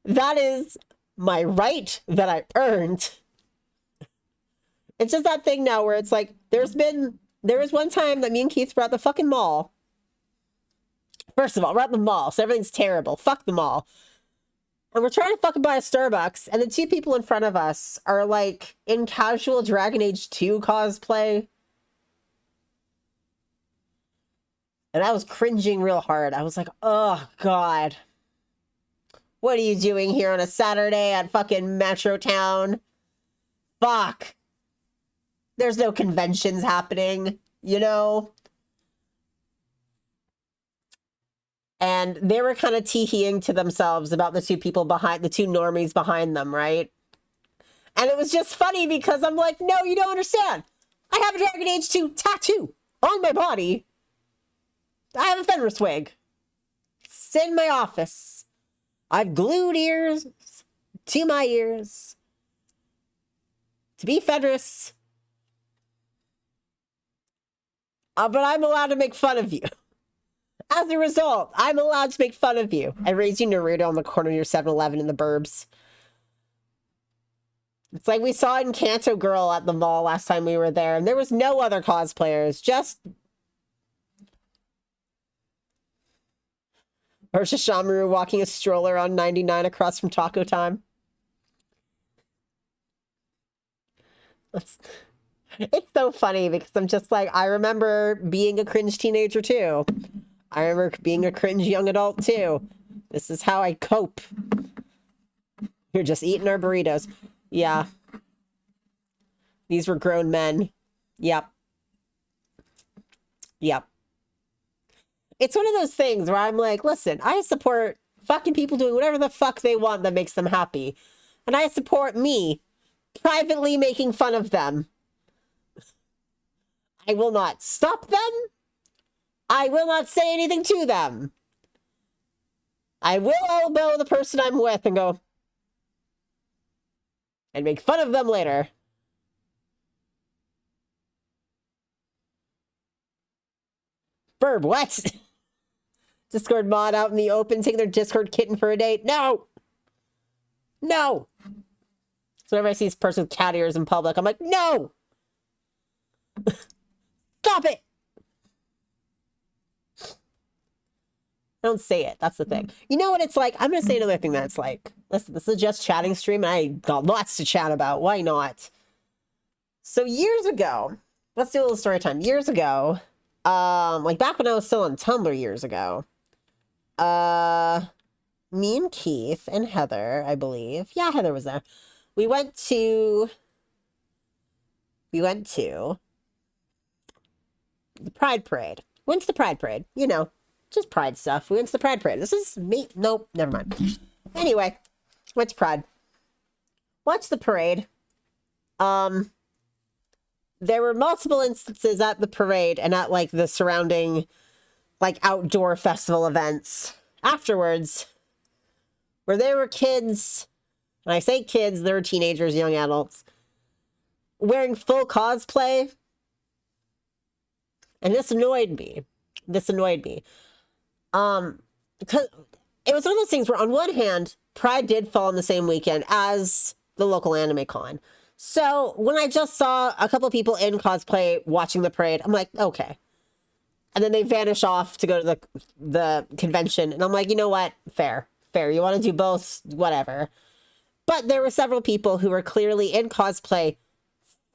[SPEAKER 1] That is my right that I earned. It's just that thing now where it's like, there was one time that me and Keith were at the fucking mall. First of all, we're at the mall, so everything's terrible. Fuck the mall. And we're trying to fucking buy a Starbucks, and the two people in front of us are like in casual Dragon Age 2 cosplay. And I was cringing real hard. I was like, oh God. What are you doing here on a Saturday at fucking Metro Town? Fuck. There's no conventions happening, you know? And they were kind of tee-heeing to themselves about the two people behind, the two normies behind them, right? And it was just funny because I'm like, no, you don't understand. I have a Dragon Age 2 tattoo on my body. I have a Fenris wig. It's in my office. I've glued ears to my ears to be Fenris. But I'm allowed to make fun of you. As a result, I'm allowed to make fun of you and raise you Naruto on the corner of your 7-Eleven in the burbs. It's like we saw in Kanto Girl at the mall last time we were there, and there was no other cosplayers, just... Or Shishamaru walking a stroller on 99 across from Taco Time. It's so funny because I'm just like, I remember being a cringe teenager too. I remember being a cringe young adult too. This is how I cope. You're just eating our burritos. Yeah. These were grown men. Yep. Yep. It's one of those things where I'm like, listen, I support fucking people doing whatever the fuck they want that makes them happy. And I support me privately making fun of them. I will not stop them. I will not say anything to them. I will elbow the person I'm with and go and make fun of them later. Burb, what? Discord mod out in the open, taking their Discord kitten for a date. No! No! So whenever I see this person with cat ears in public, I'm like, no! Stop it! I don't say it. That's the thing. You know what it's like? I'm going to say another thing that it's like. Listen, this is just chatting stream, and I got lots to chat about. Why not? So years ago, let's do a little story time. Years ago, like back when I was still on Tumblr years ago, me and Keith and Heather, I believe. Yeah, Heather was there. We went to the Pride Parade. Went to the Pride Parade. You know, just Pride stuff. We went to the Pride Parade. This is me. Nope, never mind. Anyway, went to Pride. Watched the parade. There were multiple instances at the parade and at like the surrounding like outdoor festival events afterwards where there were kids, and I say kids, there were teenagers, young adults, wearing full cosplay. And this annoyed me. Because it was one of those things where on one hand, Pride did fall on the same weekend as the local anime con. So when I just saw a couple of people in cosplay watching the parade, I'm like, okay. And then they vanish off to go to the convention. And I'm like, you know what? Fair. You want to do both, whatever. But there were several people who were clearly in cosplay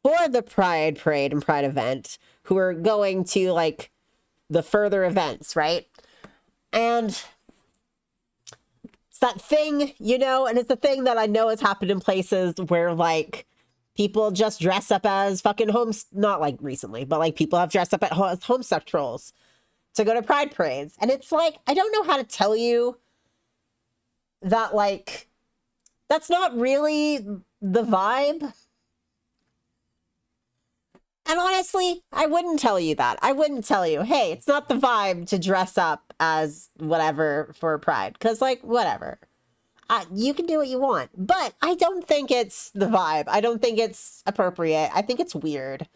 [SPEAKER 1] for the Pride Parade and Pride event who were going to like the further events, right? And it's that thing, you know, and it's the thing that I know has happened in places where like people just dress up as fucking not like recently, but like people have dressed up at homosexuals to go to Pride parades. And it's like, I don't know how to tell you that like, that's not really the vibe. And honestly, I wouldn't tell you that. I wouldn't tell you, hey, it's not the vibe to dress up as whatever for Pride. Because, like, whatever. You can do what you want. But I don't think it's the vibe. I don't think it's appropriate. I think it's weird.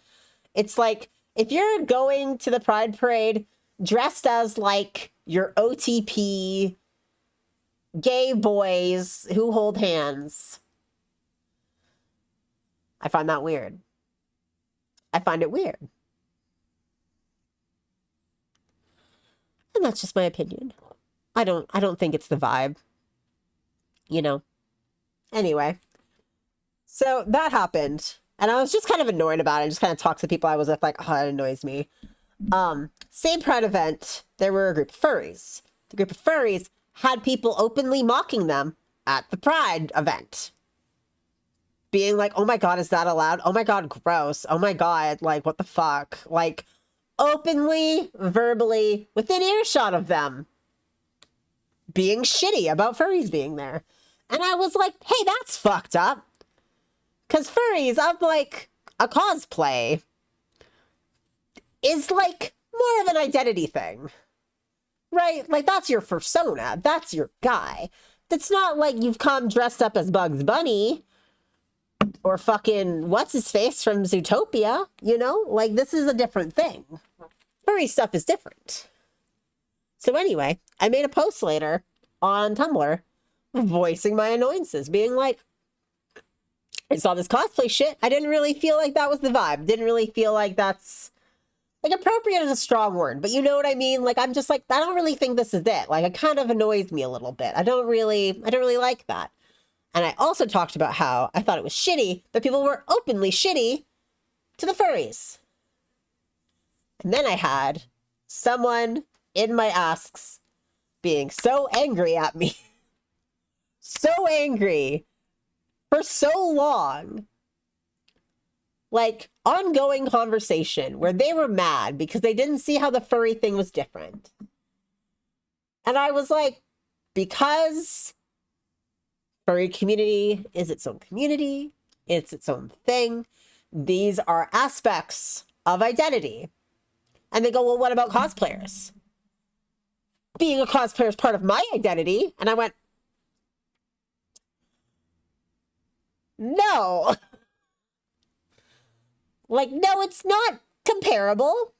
[SPEAKER 1] It's like, if you're going to the Pride Parade dressed as, like, your OTP gay boys who hold hands, I find that weird. I find it weird. And that's just my opinion. I don't think it's the vibe. You know. Anyway. So that happened. And I was just kind of annoyed about it. I just kind of talked to people I was with like, oh, that annoys me. Same Pride event, there were a group of furries. The group of furries had people openly mocking them at the Pride event. Being like, oh my God, is that allowed? Oh my God, gross. Oh my God, like, what the fuck? Like, openly, verbally, within earshot of them. Being shitty about furries being there. And I was like, hey, that's fucked up. Because furries, of like, a cosplay, is like, more of an identity thing. Right? Like, that's your persona. That's your guy. It's not like you've come dressed up as Bugs Bunny. Or fucking, what's his face from Zootopia, you know? Like, this is a different thing. Furry stuff is different. So anyway, I made a post later on Tumblr voicing my annoyances, being like, I saw this cosplay shit. I didn't really feel like that was the vibe. Didn't really feel like that's, like, appropriate is a strong word, but you know what I mean? Like, I'm just like, I don't really think this is it. Like, it kind of annoys me a little bit. I don't really like that. And I also talked about how I thought it was shitty that people were openly shitty to the furries. And then I had someone in my asks being so angry at me. So angry. For so long. Like, ongoing conversation where they were mad because they didn't see how the furry thing was different. And I was like, because furry community is its own community. It's its own thing. These are aspects of identity. And they go, well, what about cosplayers? Being a cosplayer is part of my identity. And I went, no. Like, no, it's not comparable.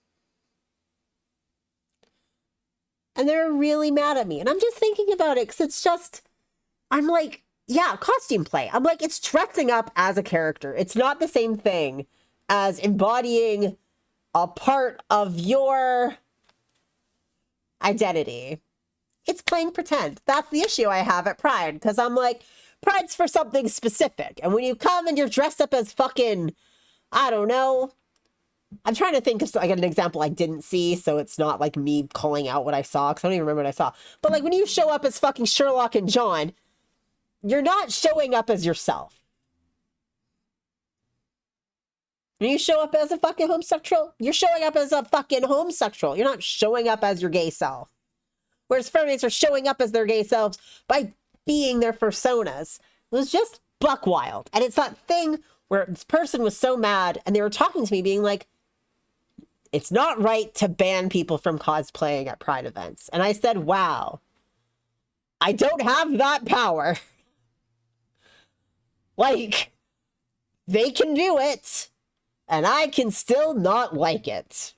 [SPEAKER 1] And they're really mad at me. And I'm just thinking about it because it's just, I'm like, yeah, costume play. I'm like, it's dressing up as a character. It's not the same thing as embodying a part of your identity. It's playing pretend. That's the issue I have at Pride. Because I'm like, Pride's for something specific. And when you come and you're dressed up as fucking, I don't know, I'm trying to think of like an example I didn't see, so it's not like me calling out what I saw, because I don't even remember what I saw. But like when you show up as fucking Sherlock and John, you're not showing up as yourself. When you show up as a fucking homosexual, you're showing up as a fucking homosexual. You're not showing up as your gay self. Whereas Furmates are showing up as their gay selves by being their personas. It was just buck wild. And it's that thing where this person was so mad and they were talking to me being like, it's not right to ban people from cosplaying at Pride events. And I said, wow, I don't have that power. Like, they can do it. And I can still not like it.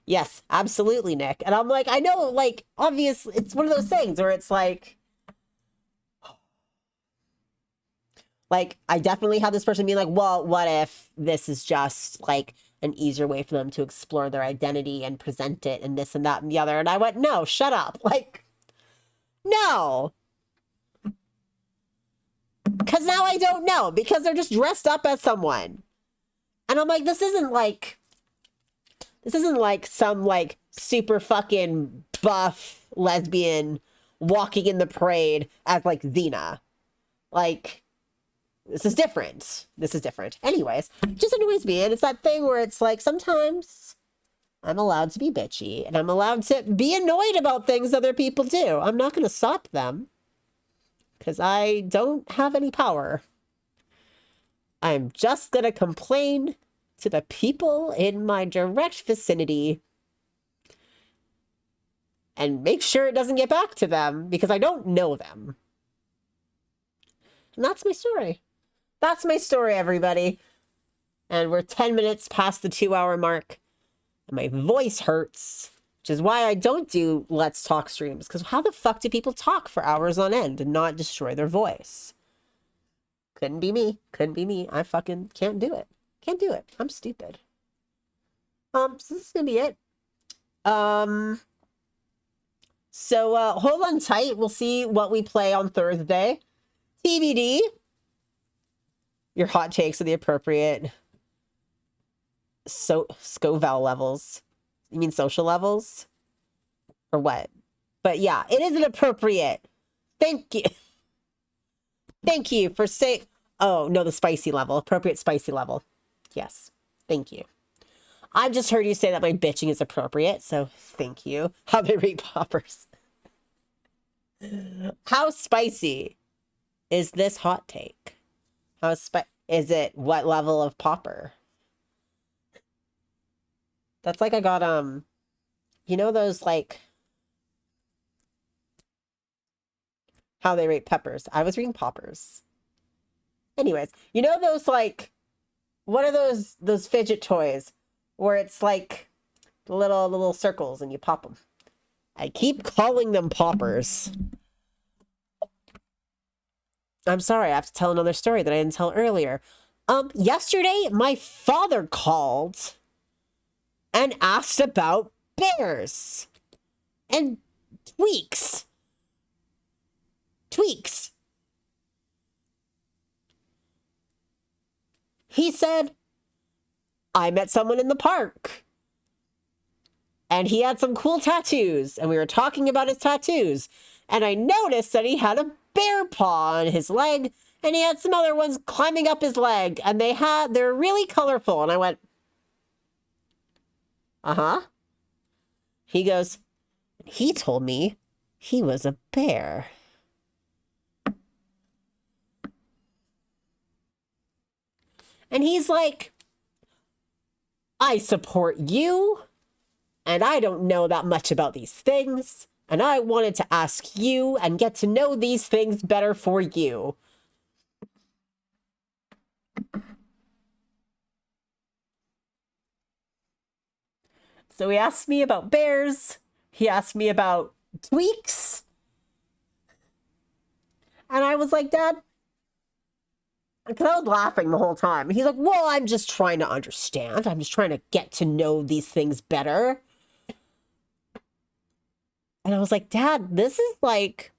[SPEAKER 1] Yes, absolutely, Nick. And I'm like, I know, like, obviously, it's one of those things where it's like, I definitely had this person being like, well, what if this is just, like, an easier way for them to explore their identity and present it and this and that and the other? And I went, no, shut up. Like, no. Because now I don't know, because they're just dressed up as someone. And I'm like, this isn't like some like super fucking buff lesbian walking in the parade as like Xena. Like, this is different. This is different. Anyways, it just annoys me. And it's that thing where it's like, sometimes I'm allowed to be bitchy and I'm allowed to be annoyed about things other people do. I'm not going to stop them. Because I don't have any power. I'm just going to complain to the people in my direct vicinity and make sure it doesn't get back to them because I don't know them. And that's my story. That's my story, everybody. And we're 10 minutes past the 2-hour mark. And my voice hurts. Which is why I don't do Let's Talk streams. Because how the fuck do people talk for hours on end and not destroy their voice? Couldn't be me. Couldn't be me. I fucking can't do it. Can't do it. I'm stupid. So this is gonna be it. So hold on tight. We'll see what we play on Thursday. TBD. Your hot takes are the appropriate Scoville levels. You mean social levels? Or what? But yeah, it is inappropriate. Thank you. Thank you for saying... Oh, no, the spicy level. Appropriate spicy level. Yes. Thank you. I've just heard you say that my bitching is appropriate, so thank you. How they rate poppers. How spicy is this hot take? Is it what level of popper? That's like I got, you know those, like, how they rate peppers. I was reading poppers. Anyways, you know those, like, what are those fidget toys where it's like little circles and you pop them? I keep calling them poppers. I'm sorry, I have to tell another story that I didn't tell earlier. Yesterday, my father called and asked about bears and tweaks. He said, I met someone in the park and he had some cool tattoos and we were talking about his tattoos and I noticed that he had a bear paw on his leg and he had some other ones climbing up his leg and they're really colorful. And I went, uh-huh. He goes, he told me he was a bear. And he's like, I support you, and I don't know that much about these things, and I wanted to ask you and get to know these things better for you. So he asked me about bears. He asked me about tweaks. And I was like, Dad, because I was laughing the whole time. And he's like, well, I'm just trying to understand. I'm just trying to get to know these things better. And I was like, Dad, this is like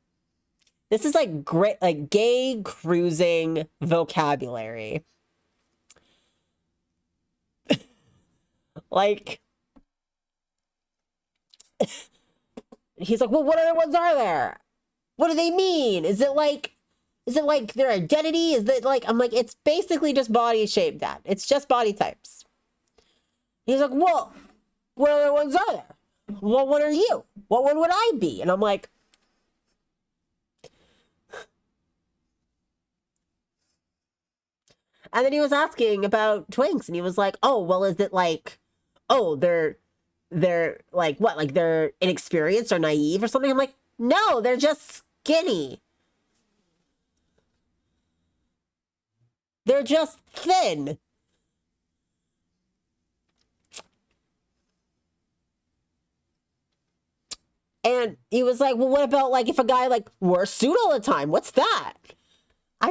[SPEAKER 1] great, like gay cruising vocabulary. Like, he's like, well, what other ones are there? What do they mean? Is it like their identity? Is that like, I'm like, it's basically just body shape, Dad. It's just body types. He's like, well, what other ones are there? What one are you? What one would I be? And I'm like, and then he was asking about twinks, and he was like, oh, well, is it like, oh, they're like, what, like they're inexperienced or naive or something? I'm like, no, they're just skinny. They're just thin. And he was like, well, what about like if a guy like wore a suit all the time? What's that? I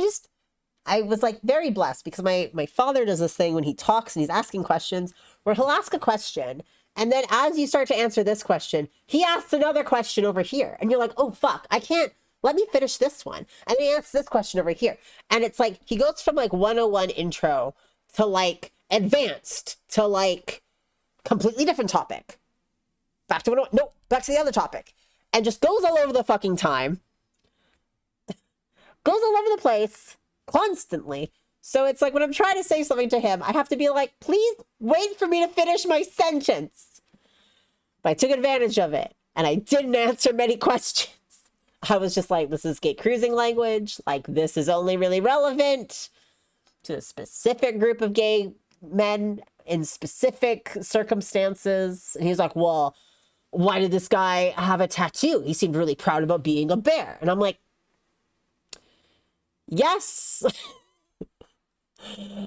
[SPEAKER 1] was like very blessed because my father does this thing when he talks and he's asking questions where he'll ask a question. And then as you start to answer this question, he asks another question over here. And you're like, oh, fuck, I can't, let me finish this one. And then he asks this question over here. And it's like, he goes from like 101 intro to like advanced to like completely different topic. Back to 101, nope, back to the other topic. And just goes all over the fucking time. Goes all over the place constantly. So it's like when I'm trying to say something to him, I have to be like, please wait for me to finish my sentence. But I took advantage of it and I didn't answer many questions. I was just like, this is gay cruising language. Like, this is only really relevant to a specific group of gay men in specific circumstances. And he's like, well, why did this guy have a tattoo? He seemed really proud about being a bear. And I'm like, yes.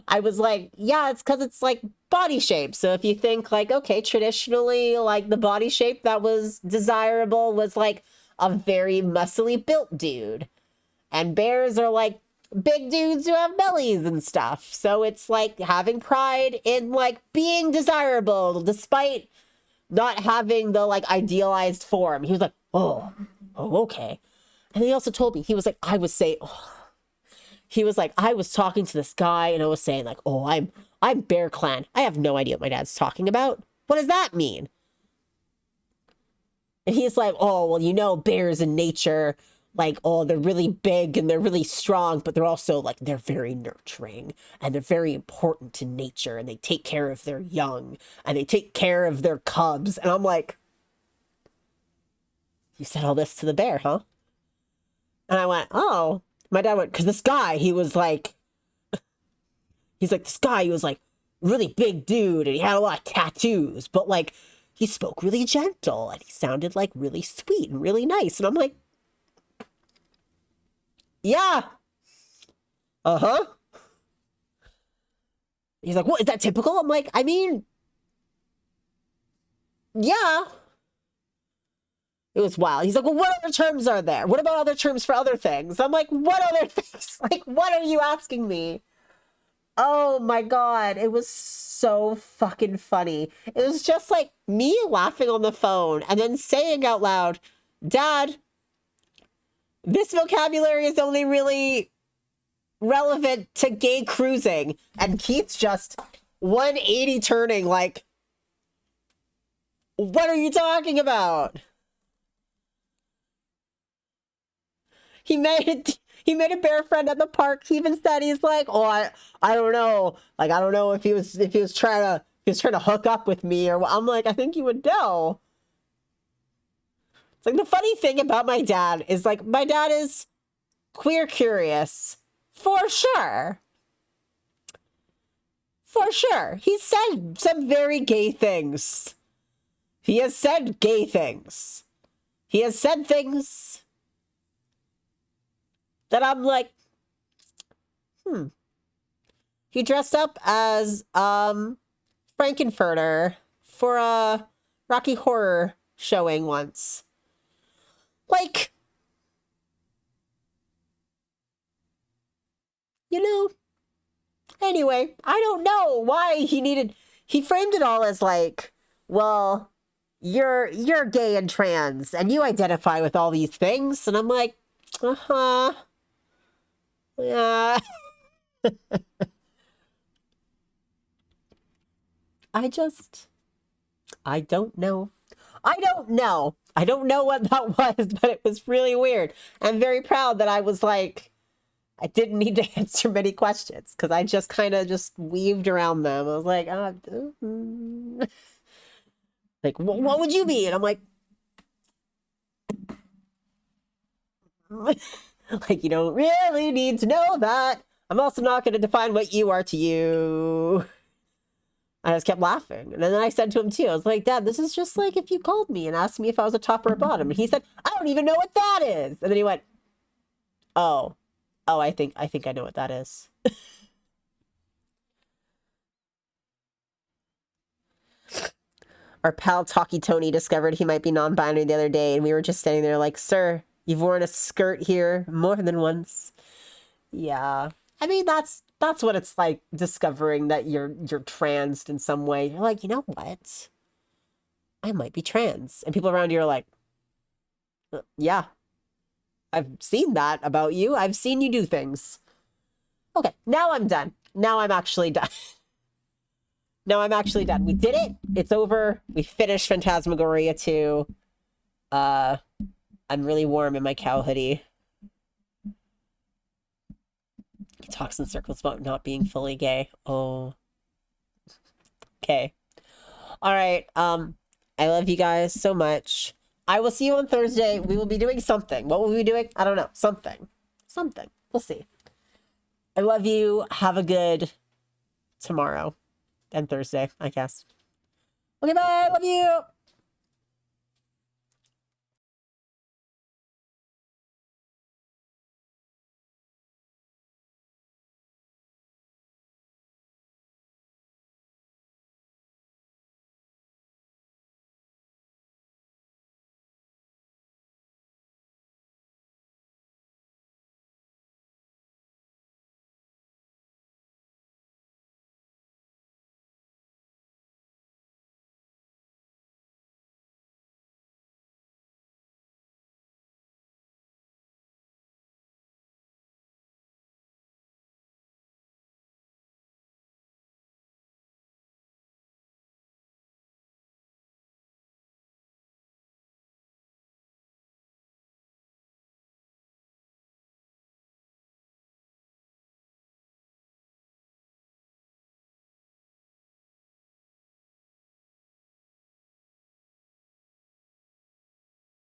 [SPEAKER 1] I was like, yeah, it's because it's like body shape. So if you think like, okay, traditionally, like the body shape that was desirable was like a very muscly built dude. And bears are like big dudes who have bellies and stuff. So it's like having pride in like being desirable despite not having the like idealized form. He was like, oh, okay. And he also told me, he was like, I was talking to this guy and I was saying like, oh, I'm Bear Clan. I have no idea what my dad's talking about. What does that mean? And he's like, oh, well, you know, bears in nature, like, oh, they're really big and they're really strong, but they're also like, they're very nurturing and they're very important to nature and they take care of their young and they take care of their cubs. And I'm like, you said all this to the bear, huh? And I went, oh. My dad went, because this guy, he was like, this guy, he was like really big dude and he had a lot of tattoos, but like he spoke really gentle and he sounded like really sweet and really nice. And I'm like, yeah. Uh-huh. He's like, what, is that typical? I'm like, I mean, yeah. It was wild. He's like, well, what other terms are there? What about other terms for other things? I'm like, what other things? Like, what are you asking me? Oh my God. It was so fucking funny. It was just like me laughing on the phone and then saying out loud, Dad, this vocabulary is only really relevant to gay cruising. And Keith's just 180 turning like, what are you talking about? He made a bear friend at the park. He even said, he's like, oh, I don't know. Like, I don't know if he was trying to hook up with me or what. I'm like, I think you would know. It's like the funny thing about my dad is like, my dad is queer curious for sure. For sure. He said some very gay things. He has said gay things. He has said things that I'm like, He dressed up as Frankenfurter for a Rocky Horror showing once. Like, you know, anyway, I don't know why he framed it all as like, well, you're gay and trans and you identify with all these things. And I'm like, uh-huh. Yeah. I just I don't know. I don't know. I don't know what that was, but it was really weird. I'm very proud that I was like, I didn't need to answer many questions because I just kind of just weaved around them. I was like, like, what would you be? And I'm like, like, you don't really need to know that. I'm also not going to define what you are to you. I just kept laughing. And then I said to him too, I was like, Dad, this is just like if you called me and asked me if I was a top or a bottom. And he said, I don't even know what that is. And then he went, oh, I think I know what that is. Our pal Talkie Tony discovered he might be non-binary the other day, and we were just standing there like, sir, you've worn a skirt here more than once. Yeah. I mean, that's what it's like, discovering that you're trans in some way. You're like, you know what? I might be trans. And people around you are like, yeah, I've seen that about you. I've seen you do things. Okay, now I'm done. Now I'm actually done. No, I'm actually done. We did it. It's over. We finished Phantasmagoria 2. I'm really warm in my cow hoodie. He talks in circles about not being fully gay. Oh. Okay. All right. I love you guys so much. I will see you on Thursday. We will be doing something. What will we be doing? I don't know. Something. We'll see. I love you. Have a good tomorrow and Thursday, I guess. Okay, bye. Love you.